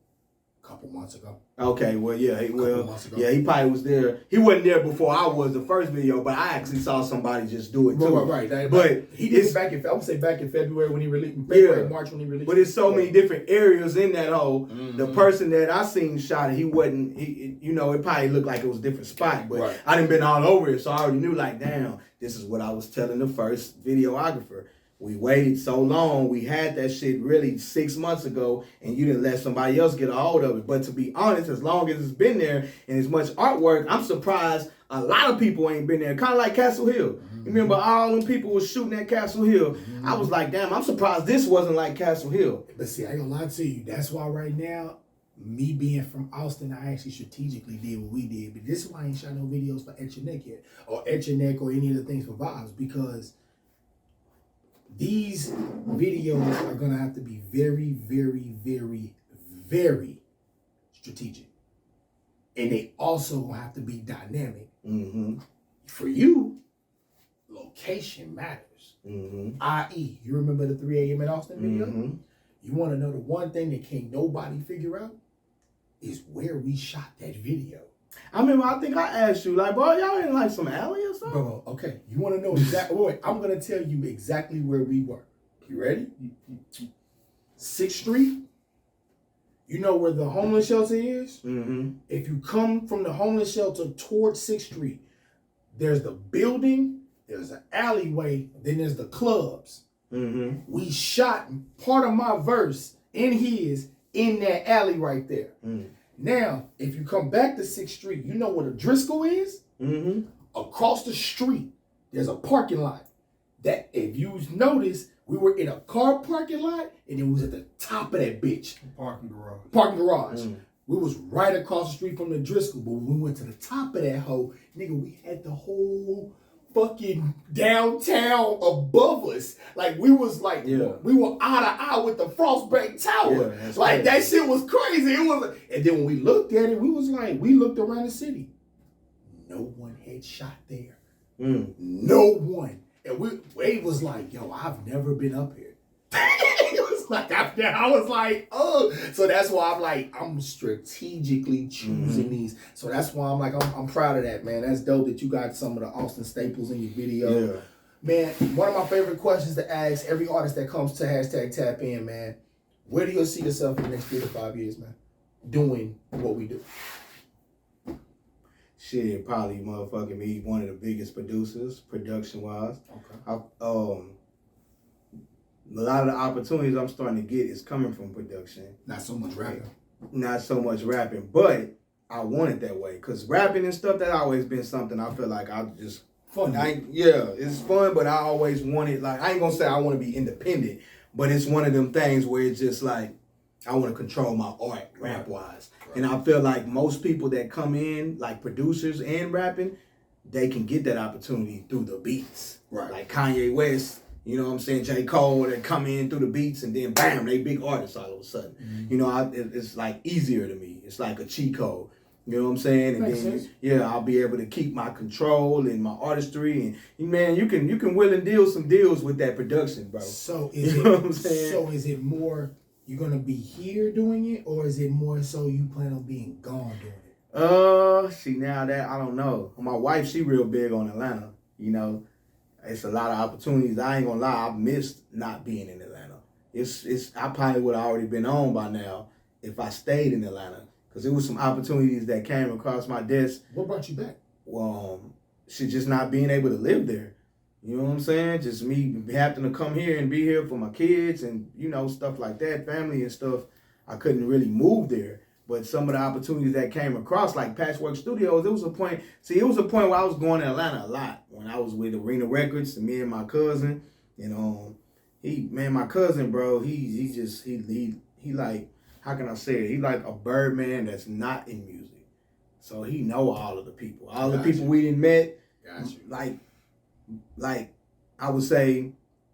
A couple months ago. Okay, well, yeah, he probably was there. He wasn't there before I was the first video, but I actually saw somebody just do it too. Right. But he did it back in, I would say back in February when he released, March when he released. But there's so many different areas in that hole. The person that I seen shot it, it probably looked like it was a different spot, but I done been all over it, so I already knew, like, damn, this is what I was telling the first videographer. We waited so long. We had that shit really 6 months ago, and you didn't let somebody else get a hold of it. But to be honest, as long as it's been there and as much artwork, I'm surprised a lot of people ain't been there. Kind of like Castle Hill. You remember all them people was shooting at Castle Hill? I was like, damn, I'm surprised this wasn't like Castle Hill. But see, I ain't gonna lie to you. That's why right now, me being from Austin, I actually strategically did what we did. But this is why I ain't shot no videos for Etch Your Neck yet. Or Etch Your Neck or any of the things for Vibes. Because these videos are going to have to be very, very, very, very strategic. And they also have to be dynamic. For you, location matters. I.e., you remember the 3 a.m. in Austin video? You want to know the one thing that can't nobody figure out? Is where we shot that video. I remember, I think I asked you, like, bro, y'all in like some alley or something? Bro, okay. You want to know exactly? Wait, I'm gonna tell you exactly where we were. You ready? 6th Street. You know where the homeless shelter is? Mm-hmm. If you come from the homeless shelter towards 6th Street, there's the building, there's an alleyway, then there's the clubs. Mm-hmm. We shot part of my verse in his in that alley right there. Mm. Now, if you come back to 6th Street, you know what a Driscoll is? Mm-hmm. Across the street, there's a parking lot. That, if you notice, we were in a car parking lot, and it was at the top of that bitch. Parking garage. Parking garage. Mm. We was right across the street from the Driscoll, but when we went to the top of that hoe, nigga, we had the whole fucking downtown above us. Like, we was like, we were eye to eye with the Frostbank Tower. Yeah, like, crazy. that shit was crazy. It was, and then when we looked at it, we was like, we looked around the city. No one had shot there. Mm. No one. And Wade was like, yo, I've never been up here. It was like, I was like, oh. So that's why I'm like, I'm strategically choosing these. So that's why I'm like, I'm proud of that, man. That's dope that you got some of the Austin staples in your video. Yeah. Man, one of my favorite questions to ask every artist that comes to #TapIn, man. Where do you see yourself in the next 3 to 5 years, man? Doing what we do. Shit, probably motherfucking me one of the biggest producers, production-wise. Okay. A lot of the opportunities I'm starting to get is coming from production. Not so much rapping. Not so much rapping, but I want it that way. Because rapping and stuff, that always been something I feel like I just... Fun. It's fun, but I always wanted, like, I ain't gonna say I want to be independent, but it's one of them things where it's just like, I want to control my art, rap-wise. Right. And I feel like most people that come in, like producers and rapping, they can get that opportunity through the beats. Right. Like Kanye West, you know what I'm saying, J. Cole, that come in through the beats and then bam, they big artists all of a sudden. Mm-hmm. You know, it's like easier to me. It's like a cheat code. You know what I'm saying? And then I'll be able to keep my control and my artistry, and man, you can will and deal some deals with that production, bro. So you know what I'm saying? So is it more you're gonna be here doing it, or is it more so you plan on being gone doing it? See, now that I don't know. My wife, she real big on Atlanta. You know, it's a lot of opportunities. I ain't gonna lie, I've missed not being in Atlanta. I probably would have already been on by now if I stayed in Atlanta. Because there was some opportunities that came across my desk. What brought you back? Well, she just not being able to live there. You know what I'm saying? Just me having to come here and be here for my kids and, you know, stuff like that, family and stuff. I couldn't really move there. But some of the opportunities that came across, like Patchwork Studios, it was a point where I was going to Atlanta a lot. When I was with Arena Records, and me and my cousin, my cousin, bro, he like, how can I say it? He like a Birdman that's not in music. So he know all of the people. All the people we didn't met. Like I would say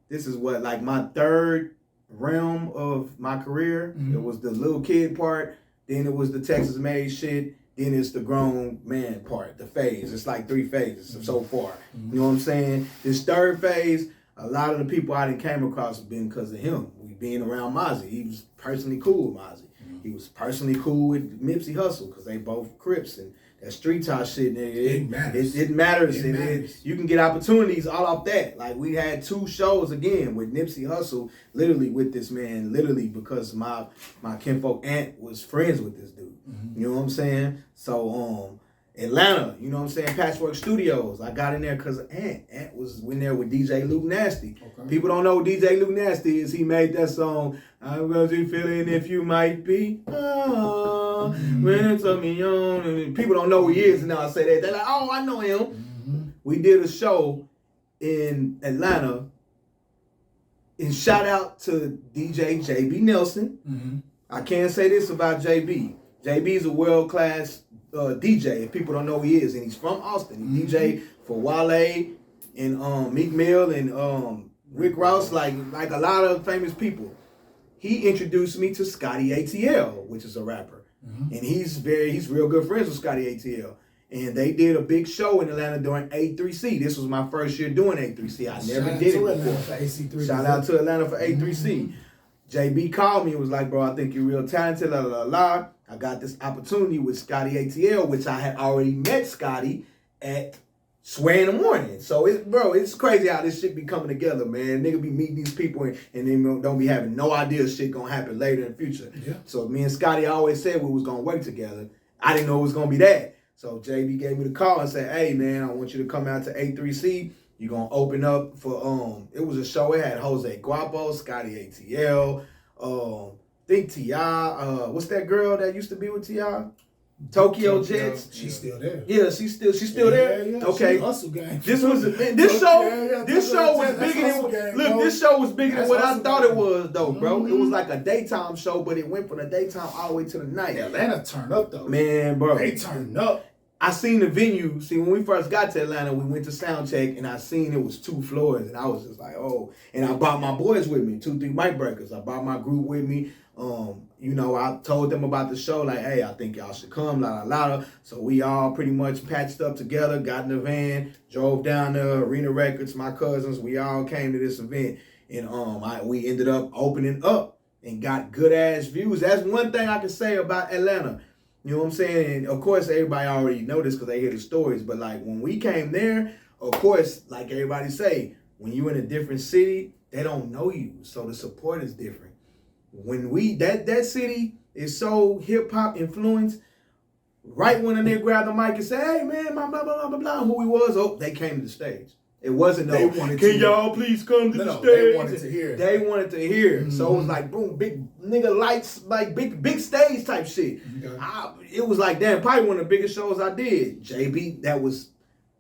this is what, like my third realm of my career. Mm-hmm. It was the little kid part, then it was the Texas made shit, then it's the grown man part, the phase. It's like 3 phases so far. Mm-hmm. You know what I'm saying? This third phase, a lot of the people I didn't came across have been because of him. We being around Mozzie. He was personally cool with Mozzie. Mm-hmm. He was personally cool with Nipsey Hussle because they both Crips, and that street talk shit, nigga, it matters. You can get opportunities all off that. Like we had 2 shows again with Nipsey Hussle, literally with this man, literally because my kinfolk aunt was friends with this dude. Mm-hmm. You know what I'm saying? So Atlanta, you know what I'm saying? Patchwork Studios. I got in there because Ant was in there with DJ Luke Nasty. Okay. People don't know who DJ Luke Nasty is. He made that song, I'm gonna be feeling if you might be. When it took me on. And people don't know who he is, and now I say that. They're like, oh, I know him. Mm-hmm. We did a show in Atlanta, and shout out to DJ JB Nelson. Mm-hmm. I can't say this about JB. JB is a world-class DJ, if people don't know who he is, and he's from Austin. He DJ for Wale and Meek Mill and Rick Ross, like a lot of famous people. He introduced me to Scotty ATL, which is a rapper, and he's real good friends with Scotty ATL. And they did a big show in Atlanta during A3C. This was my first year doing A3C. I never did it before. Shout out to Atlanta for A3C. JB called me and was like, bro, I think you're real talented, la la la. I got this opportunity with Scotty ATL, which I had already met Scotty at Swear in the Morning. So it's crazy how this shit be coming together, man. Nigga be meeting these people and they don't be having no idea shit gonna happen later in the future. Yeah. So me and Scotty always said we was gonna work together. I didn't know it was gonna be that. So JB gave me the call and said, hey man, I want you to come out to A3C. You're gonna open up for it was a show. It had Jose Guapo, Scotty ATL, think T.I. What's that girl that used to be with T.I.? Tokyo Jets. She's still there. Yeah, she's still there. Yeah. Okay. Hustle gang. This show was bigger than this show was bigger than what I thought it was though, bro. It was like a daytime show, but it went from the daytime all the way to the night. Atlanta turned up though. Man, bro. They turned up. I seen the venue. See, when we first got to Atlanta, we went to sound check, and I seen it was 2 floors, and I was just like, oh. And I brought my boys with me, 2, 3 mic breakers. I brought my group with me. I told them about the show, like, hey, I think y'all should come, la. So we all pretty much patched up together, got in the van, drove down to Arena Records, my cousins. We all came to this event, and we ended up opening up and got good ass views. That's one thing I can say about Atlanta. You know what I'm saying? And of course, everybody already know this because they hear the stories. But like when we came there, of course, like everybody say, when you in a different city, they don't know you, so the support is different. When that city is so hip hop influenced, right when they grabbed the mic and said, "Hey man, blah blah blah blah blah," who he was, they came to the stage. It wasn't can y'all please come to the stage? They wanted to hear. They wanted to hear. Mm-hmm. So it was like boom, big nigga lights, like big stage type shit. Okay. It was like damn, probably one of the biggest shows I did. JB, that was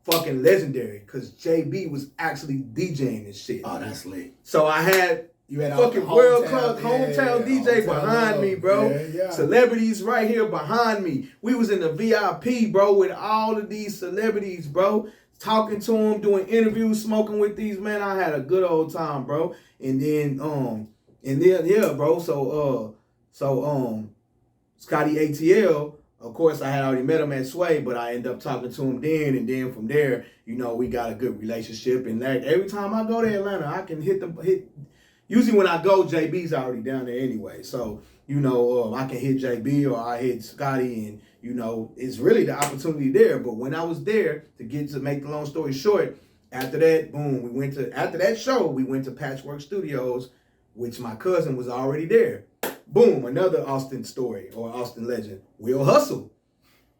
fucking legendary because JB was actually DJing this shit. Oh, that's lit. So I had fucking world class hometown DJ behind me, bro. Yeah. Celebrities right here behind me. We was in the VIP, bro, with all of these celebrities, bro. Talking to them, doing interviews, smoking with these man. I had a good old time, bro. And then yeah, bro. So Scotty ATL, of course, I had already met him at Sway, but I ended up talking to him then, and then from there, we got a good relationship. And like every time I go to Atlanta, I can hit. Usually when I go, JB's already down there anyway. So I can hit JB or I hit Scotty, and it's really the opportunity there. But when I was there, to make the long story short, after that, boom, after that show, we went to Patchwork Studios, which my cousin was already there. Boom, another Austin story or Austin legend, Will Hustle.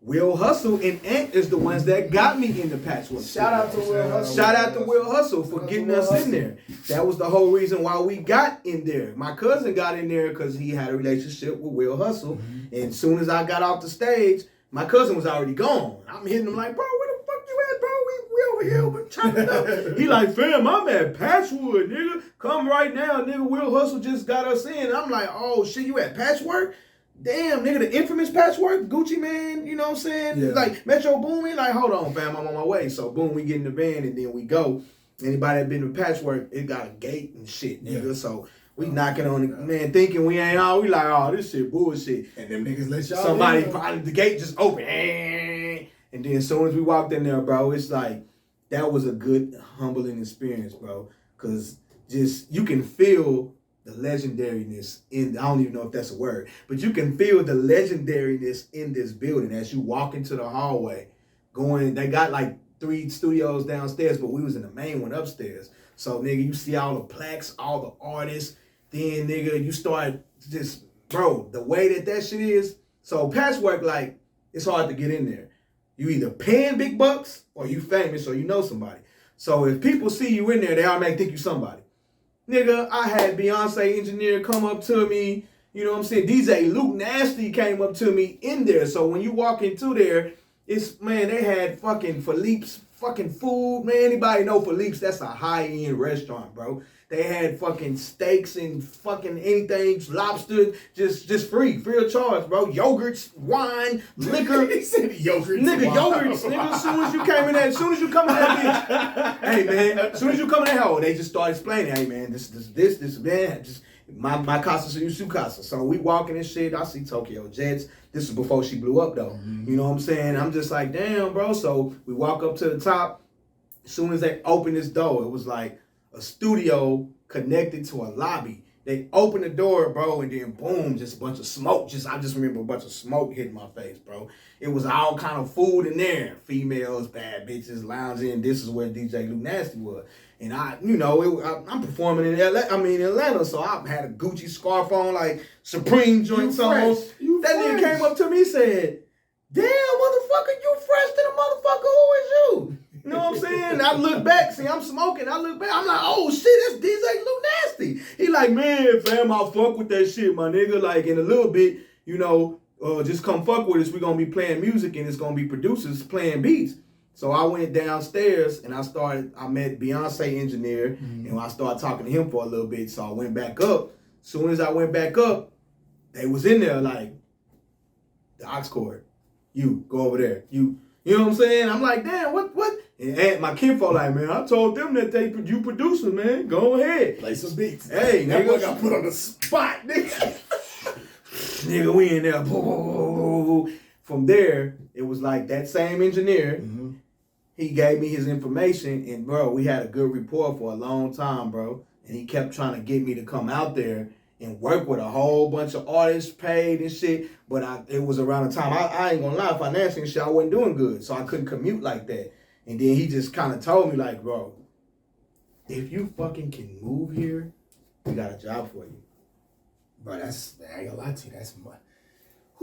Will Hustle and Ant is the ones that got me into Patchwork. Shout out to Will Hustle. Shout out to Will Hustle for getting us in there. That was the whole reason why we got in there. My cousin got in there because he had a relationship with Will Hustle. Mm-hmm. And as soon as I got off the stage, my cousin was already gone. I'm hitting him like, bro, where the fuck you at, bro? We over here, we're chopping up. He like, fam, I'm at Patchwood, nigga. Come right now, nigga. Will Hustle just got us in. And I'm like, oh shit, you at Patchwork? Damn, nigga, the infamous Patchwork, Gucci Man, you know what I'm saying? Yeah. Like, Metro Boomin, like, hold on, fam, I'm on my way. So, boom, we get in the van, and then we go. Anybody that been to Patchwork, it got a gate and shit, nigga. Yeah. So, we knocking on the, man, thinking we ain't all, we like, oh, this shit bullshit. And them niggas let y'all Somebody, probably, the gate just open. And then as soon as we walked in there, bro, it's like, that was a good, humbling experience, bro. Because just, you can feel the legendariness I don't even know if that's a word, but you can feel the legendariness in this building as you walk into the hallway. They got like 3 studios downstairs, but we was in the main one upstairs. So nigga, you see all the plaques, all the artists. Then nigga, you start just, bro, the way that shit is. So Patchwork, like, it's hard to get in there. You either paying big bucks or you famous or you know somebody. So if people see you in there, they automatically think you somebody. Nigga, I had Beyonce Engineer come up to me. You know what I'm saying? DJ Luke Nasty came up to me in there. So when you walk into there, they had fucking Philippe's fucking food. Man, anybody know Philippe's? That's a high-end restaurant, bro. They had fucking steaks and fucking anything, lobster, just free of charge, bro. Yogurts, wine, liquor. He said yogurts. Nigga, yogurts, nigga. As soon as you come in that bitch. Hey, man, as soon as you come in that hole, they just start explaining, hey, man, this, man, just my casa, so you su casa. So we walking and shit. I see Tokyo Jets. This was before she blew up, though. Mm-hmm. You know what I'm saying? I'm just like, damn, bro. So we walk up to the top. As soon as they open this door, it was like a studio connected to a lobby. They opened the door, bro, and then boom, just a bunch of smoke. I just remember a bunch of smoke hitting my face, bro. It was all kind of food in there. Females, bad bitches, lounging. This is where DJ Luke Nasty was. And I'm performing in Atlanta, so I had a Gucci scarf on, like Supreme joints on. That nigga came up to me and said, damn, motherfucker, you fresh to the motherfucker, who is you? You know what I'm saying? I look back, see, I'm smoking. I look back, I'm like, oh shit, that's DJ Luke Nasty. He like, man, fam, I'll fuck with that shit, my nigga. Like, in a little bit, just come fuck with us. We're gonna be playing music and it's gonna be producers playing beats. So I went downstairs and I met Beyonce engineer, and I started talking to him for a little bit. So I went back up. As soon as I went back up, they was in there like, the aux cord, you go over there. You know what I'm saying? I'm like, damn, what? And my kinfolk like, man, I told them that you producer, man. Go ahead. Play some beats. Hey, that nigga. boy got put on the spot, nigga. Nigga, we in there. From there, it was like that same engineer. He gave me his information, and bro, we had a good rapport for a long time, bro. And he kept trying to get me to come out there and work with a whole bunch of artists, paid and shit. But it was around the time, I ain't gonna lie, financially and shit, I wasn't doing good. So I couldn't commute like that. And then he just kind of told me like, bro, if you fucking can move here, we got a job for you. Bro, I ain't gonna lie to you, that's my...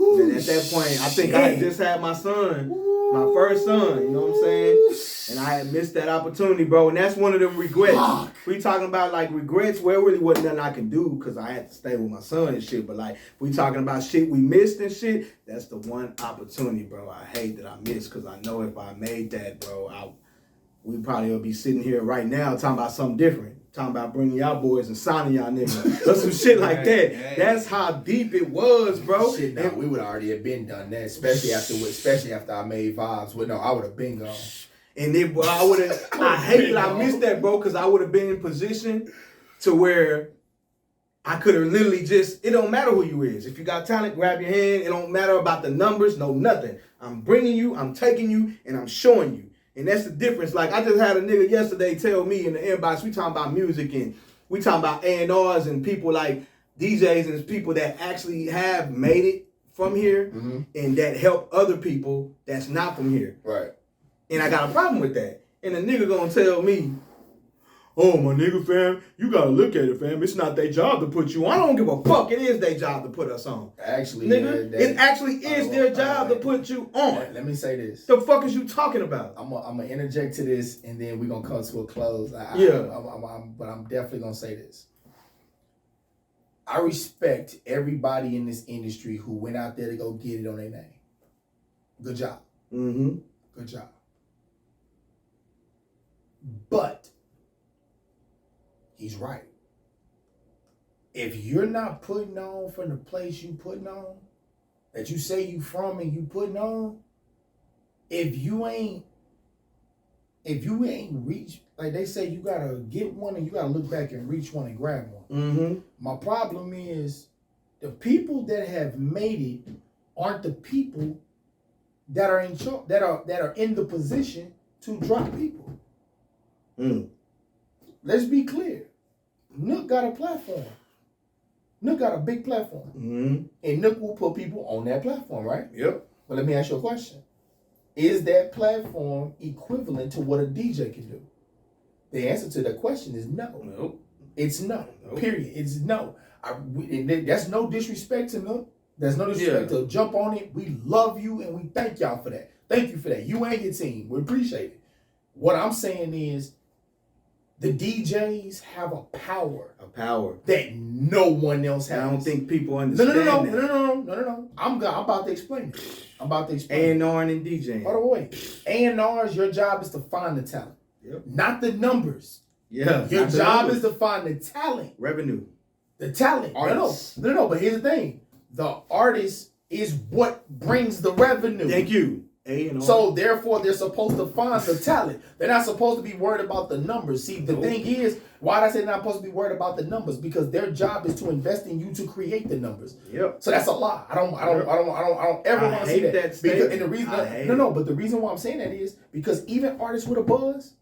And at that point, I think I had just had my son, my first son, you know what I'm saying? And I had missed that opportunity, bro. And that's one of them regrets. Fuck. We talking about like regrets where really wasn't nothing I can do because I had to stay with my son and shit. But like, we talking about shit we missed and shit, that's the one opportunity, bro, I hate that I missed because I know if I made that, bro, we probably would be sitting here right now talking about something different. Talking about bringing y'all boys and signing y'all niggas or some shit like that. Hey. That's how deep it was, bro. Shit, no, we would already have been done that, especially after I made vibes. Well, no, I would have been gone. And then I hate that I missed that, bro, because I would have been in position to where I could have literally it don't matter who you is. If you got talent, grab your hand. It don't matter about the numbers, no nothing. I'm bringing you, I'm taking you, and I'm showing you. And that's the difference. Like, I just had a nigga yesterday tell me in the inbox, we talking about music and we talking about A&Rs and people like DJs and people that actually have made it from here and that help other people that's not from here. Right. And I got a problem with that. And a nigga gonna tell me, oh, my nigga, fam, you gotta look at it, fam. It's not their job to put you on. I don't give a fuck. It is their job to put us on. Actually, nigga, it actually is their job to put you on. Let me say this. The fuck is you talking about? I'm gonna interject to this, and then we're gonna come to a close. But I'm definitely gonna say this. I respect everybody in this industry who went out there to go get it on their name. Good job. Good job. But he's right. If you're not putting on from the place you putting on, that you say you from and you putting on, if you ain't reach, like they say, you gotta get one and you gotta look back and reach one and grab one. My problem is the people that have made it aren't the people that are that are in the position to drop people. Let's be clear. Nook got a platform. Nook got a big platform. And Nook will put people on that platform, right? Yep. But let me ask you a question. Is that platform equivalent to what a DJ can do? The answer to that question is no. Nope. It's no. Nope. Period. It's no. That's no disrespect to Nook. There's no disrespect to jump on it. We love you and we thank y'all for that. Thank you for that. You and your team. We appreciate it. What I'm saying is, the DJs have a power. That no one else has. I don't think people understand No. I'm about to explain it. A&R and DJing. By the way, A&Rs, your job is to find the talent. Yep. Not the numbers. Yeah. Your job is to find the talent. Revenue. The talent. Artists. No, but here's the thing. The artist is what brings the revenue. Thank you. A&R. So therefore, they're supposed to find the talent. They're not supposed to be worried about the numbers. See, the thing is, why did I say they're not supposed to be worried about the numbers? Because their job is to invest in you to create the numbers. Yep. So that's a lie. I don't ever want to see that. Because, and the reason, but the reason why I'm saying that is because even artists with a buzz,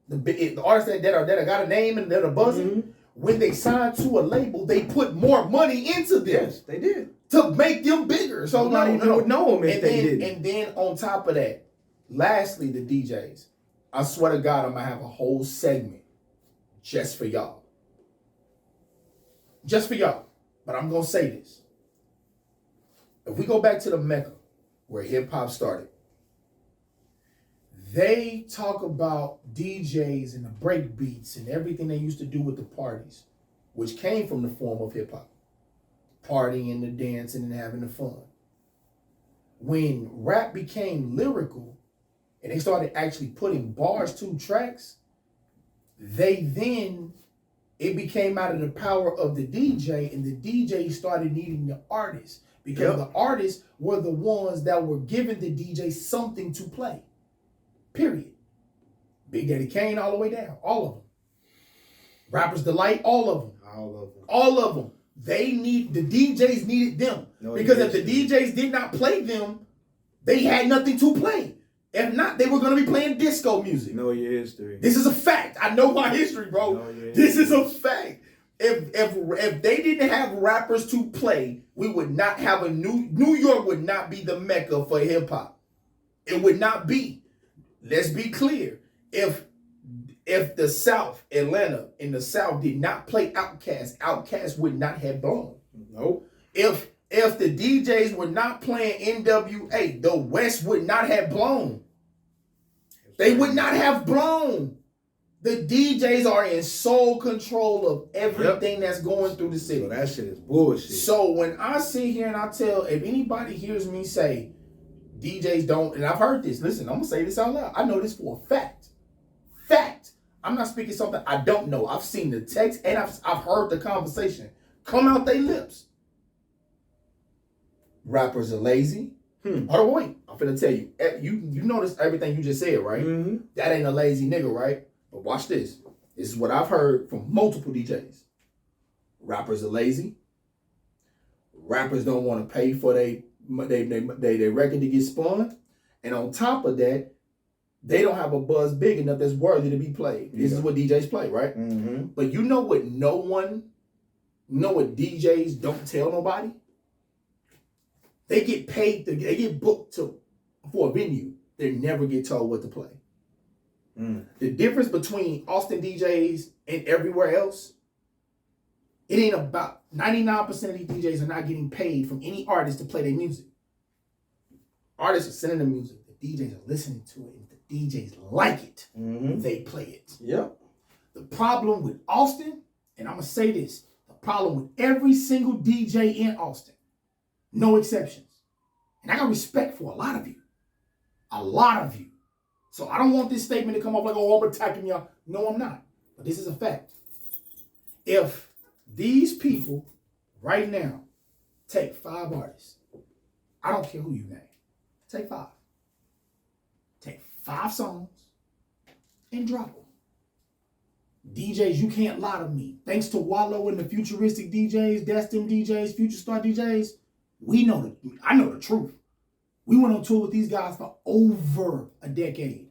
the artists that got a name and that are buzzing, when they signed to a label, they put more money into them. Yes, they did. To make them bigger. So Nobody would know them if they didn't. And then on top of that, lastly, the DJs. I swear to God, I'm gonna have a whole segment just for y'all. Just for y'all. But I'm gonna say this. If we go back to the Mecca, where hip hop started, they talk about DJs and the break beats and everything they used to do with the parties, which came from the form of hip hop. Partying, the dancing, and having the fun. When rap became lyrical and they started actually putting bars to tracks, it became out of the power of the DJ, and the DJ started needing the artists because the artists were the ones that were giving the DJ something to play. Period. Big Daddy Kane all the way down. All of them. Rappers Delight, all of them. All of them. The DJs needed them. Because if the DJs did not play them, they had nothing to play. If not, they were going to be playing disco music. Know your history. This is a fact. I know my history, bro. This is a fact. If they didn't have rappers to play, we would not have New York would not be the Mecca for hip hop. It would not be. Let's be clear. If the South, Atlanta, in the South did not play Outkast would not have blown. Nope. If the DJs were not playing NWA, the West would not have blown. They would not have blown. The DJs are in sole control of everything that's going through the city. So that shit is bullshit. So when I sit here and I tell, if anybody hears me say, DJs don't, and I've heard this, listen, I'm going to say this out loud. I know this for a fact. Fact. I'm not speaking something I don't know. I've seen the text and I've heard the conversation come out their lips. Rappers are lazy. Hold on, wait. I'm finna tell you. You notice everything you just said, right? Mm-hmm. That ain't a lazy nigga, right? But watch this. This is what I've heard from multiple DJs. Rappers are lazy. Rappers don't want to pay for their record to get spun. And on top of that, they don't have a buzz big enough that's worthy to be played. This is what DJs play, right? Mm-hmm. But you know what what DJs don't tell nobody? They get paid, they get booked for a venue. They never get told what to play. The difference between Austin DJs and everywhere else, it ain't about 99% of these DJs are not getting paid from any artist to play their music. Artists are sending the music. The DJs are listening to it. If the DJs like it, they play it. Yep. The problem with Austin, and I'm going to say this, the problem with every single DJ in Austin, no exceptions. And I got respect for a lot of you. A lot of you. So I don't want this statement to come off like, oh, I'm attacking y'all. No, I'm not. But this is a fact. If these people right now take 5 artists, I don't care who you name, take 5. Take 5 songs and drop them. DJs, you can't lie to me. Thanks to Wallow and the futuristic DJs, Destin DJs, Future Star DJs, I know the truth. We went on tour with these guys for over a decade.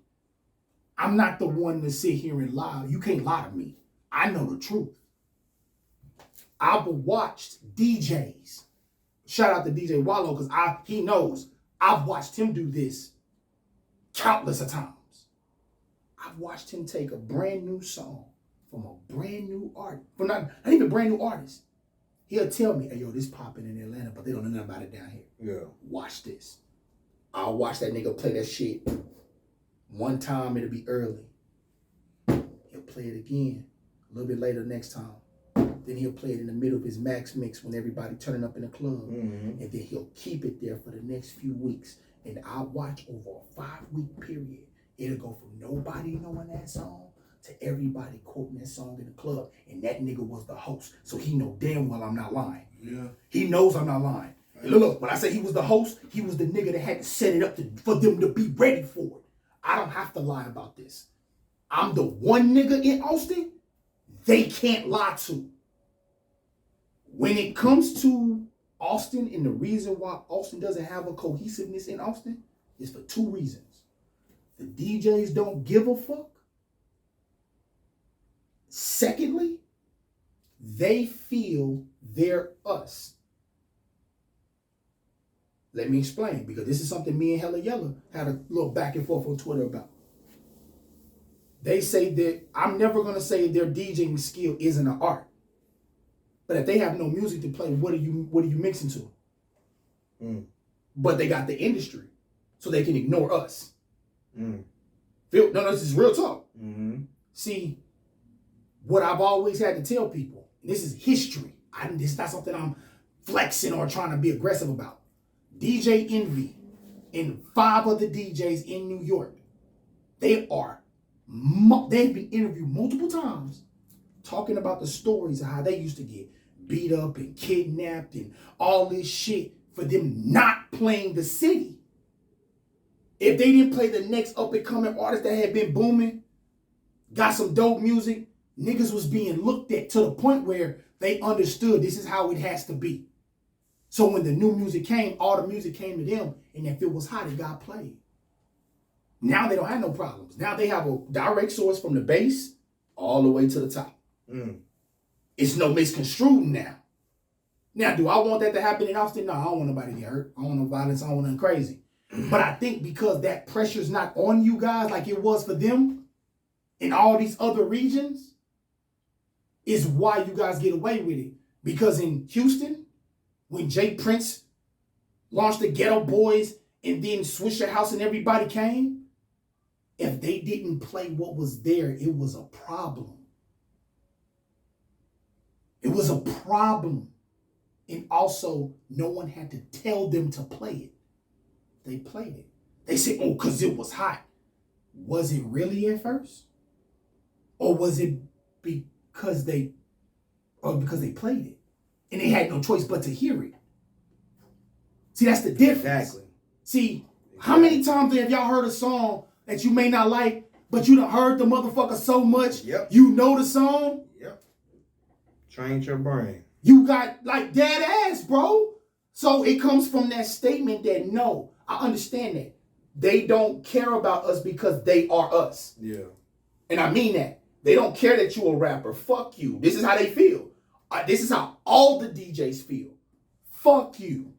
I'm not the one to sit here and lie. You can't lie to me. I know the truth. I've watched DJs. Shout out to DJ Wallow because he knows. I've watched him do this countless of times. I've watched him take a brand new song from a brand new artist. From not even brand new artist. He'll tell me, hey, yo, this popping in Atlanta, but they don't know nothing about it down here. Yeah. Watch this. I'll watch that nigga play that shit. One time, it'll be early. He'll play it again a little bit later next time. Then he'll play it in the middle of his max mix when everybody turning up in the club. And then he'll keep it there for the next few weeks. And I'll watch over a 5-week period. It'll go from nobody knowing that song to everybody quoting that song in the club. And that nigga was the host. So he know damn well I'm not lying. Yeah. He knows I'm not lying. Look, when I say he was the host, he was the nigga that had to set it up for them to be ready for it. I don't have to lie about this. I'm the one nigga in Austin they can't lie to. When it comes to Austin, and the reason why Austin doesn't have a cohesiveness in Austin is for 2 reasons. The DJs don't give a fuck. Secondly, They feel they're us. Let me explain, because this is something me and Hella Yella had a little back and forth on Twitter about. They say that I'm never going to say their DJing skill isn't an art. But if they have no music to play, what are you mixing to? But they got the industry, so they can ignore us. No, this is real talk. See, what I've always had to tell people, and this is history. This is not something I'm flexing or trying to be aggressive about. DJ Envy and 5 other DJs in New York, they've been interviewed multiple times talking about the stories of how they used to get beat up and kidnapped and all this shit for them not playing the city. If they didn't play the next up-and-coming artist that had been booming, got some dope music, niggas was being looked at to the point where they understood this is how it has to be. So when the new music came, all the music came to them, and if it was hot, it got played. Now they don't have no problems. Now they have a direct source from the base all the way to the top. It's no misconstrued now. Now, do I want that to happen in Austin? No, I don't want nobody to get hurt. I don't want no violence. I don't want nothing crazy. But I think because that pressure's not on you guys like it was for them in all these other regions, is why you guys get away with it. Because in Houston, when Jay Prince launched the Ghetto Boys and then Swisher House and everybody came, if they didn't play what was there, it was a problem. It was a problem. And also, no one had to tell them to play it. They played it. They said, oh, because it was hot. Was it really at first? Or was it because they played it? And they had no choice but to hear it. See, that's the difference. Exactly. See, how many times have y'all heard a song that you may not like, but you done heard the motherfucker so much, you know the song? Train your brain. You got like dead ass, bro. So it comes from that statement that no, I understand that. They don't care about us because they are us. Yeah. And I mean that. They don't care that you a rapper. Fuck you. This is how they feel. This is how all the DJs feel. Fuck you.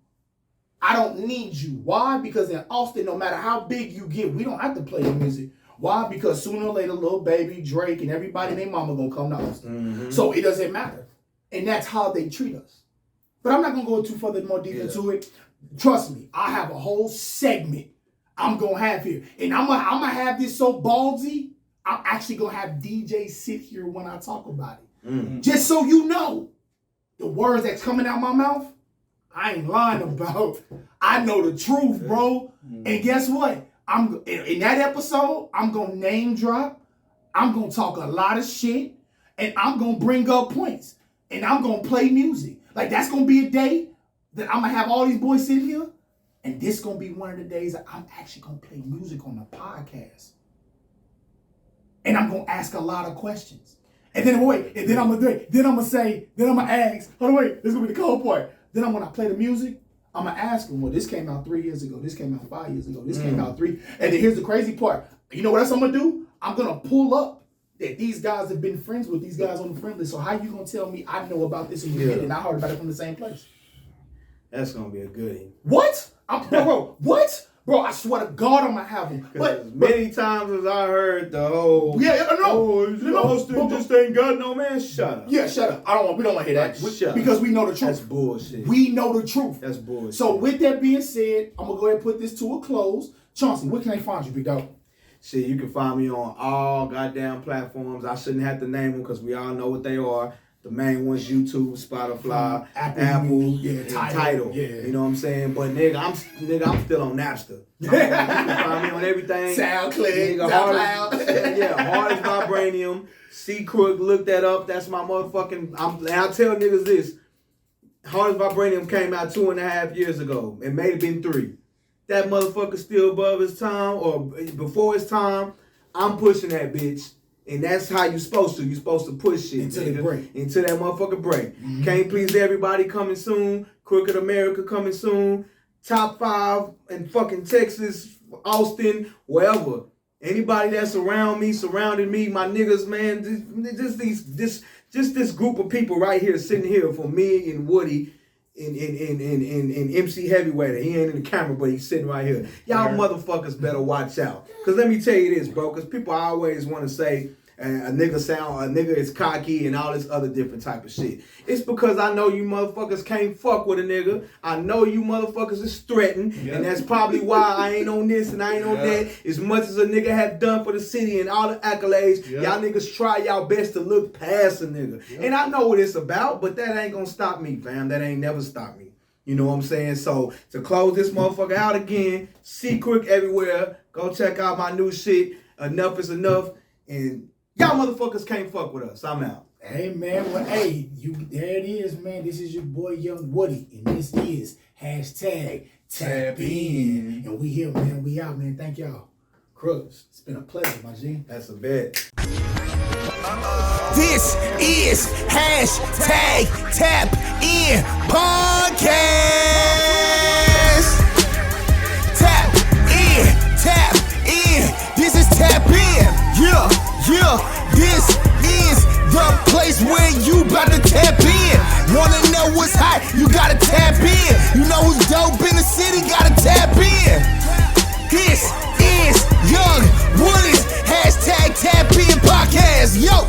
I don't need you. Why? Because in Austin, no matter how big you get, we don't have to play the music. Why? Because sooner or later, Lil Baby, Drake, and everybody and their mama gonna come to Austin. So it doesn't matter. And that's how they treat us. But I'm not gonna go too further more deep into it. Trust me, I have a whole segment I'm gonna have here. And I'm gonna have this so ballsy, I'm actually gonna have DJs sit here when I talk about it. Just so you know, the words that's coming out my mouth, I ain't lying about. I know the truth, bro. And guess what? In that episode, I'm gonna name drop. I'm gonna talk a lot of shit, and I'm gonna bring up points, and I'm gonna play music. Like that's gonna be a day that I'm gonna have all these boys sit here, and this gonna be one of the days that I'm actually gonna play music on the podcast, and I'm gonna ask a lot of questions. And then I'm gonna ask. Hold on, wait. This is gonna be the cold part. Then when I play the music, I'm gonna ask them. Well, this came out 3 years ago. This came out 5 years ago. This came out 3. And then here's the crazy part. You know what else I'm gonna do? I'm gonna pull up that these guys have been friends with these guys on the friend list. So how you gonna tell me I know about this and you did it and I heard about it from the same place? That's gonna be a goodie. What? Bro, what? Bro, I swear to God, I'm gonna have them. But as many times as I heard the whole, Austin just ain't got no man. Shut up. Yeah, shut up. We don't want to hear that because we know the truth. That's bullshit. We know the truth. That's bullshit. So with that being said, I'm gonna go ahead and put this to a close. Chauncey, where can they find you, big dog? Shit, you can find me on all goddamn platforms. I shouldn't have to name them because we all know what they are. The main ones, YouTube, Spotify, Apple, Tidal. Yeah. You know what I'm saying? But nigga, I'm still on Napster. You can find me on everything. SoundCloud. Hard As Vibranium. See Crook, look that up. That's my motherfucking. I'll tell niggas this. Hard As Vibranium came out 2.5 years ago. It may have been 3. That motherfucker still above his time or before his time. I'm pushing that bitch. And that's how you supposed to. You supposed to push shit. Until it break. Until that motherfucker break. Can't Please Everybody coming soon. Crooked America coming soon. Top 5 in fucking Texas, Austin, wherever. Anybody that's around me, surrounding me, my niggas, man, just this group of people right here sitting here for me and Woody in MC Heavyweight. He ain't in the camera, but he's sitting right here. Y'all motherfuckers better watch out. Cause let me tell you this, bro. Cause people always want to say a nigga is cocky and all this other different type of shit. It's because I know you motherfuckers can't fuck with a nigga. I know you motherfuckers is threatened, and that's probably why I ain't on this and I ain't on that. As much as a nigga have done for the city and all the accolades, y'all niggas try y'all best to look past a nigga. And I know what it's about, but that ain't gonna stop me, fam. That ain't never stopped me. You know what I'm saying? So to close this motherfucker out again, see Crook everywhere. Go check out my new shit. Enough is enough. And y'all motherfuckers can't fuck with us. I'm out. Hey man, well, hey, there it is, man. This is your boy Young Woody, and this is hashtag Tap In. And we here, man. We out, man. Thank y'all. Crooks, it's been a pleasure, my G. That's a bet. This is hashtag Tap In Podcast. Tap in. This is Tap In. Yeah. This is the place where you about to tap in. Wanna know what's hot? You gotta tap in. You know who's dope in the city? Gotta tap in. This is Young Woody's hashtag Tap In Podcast. Yo.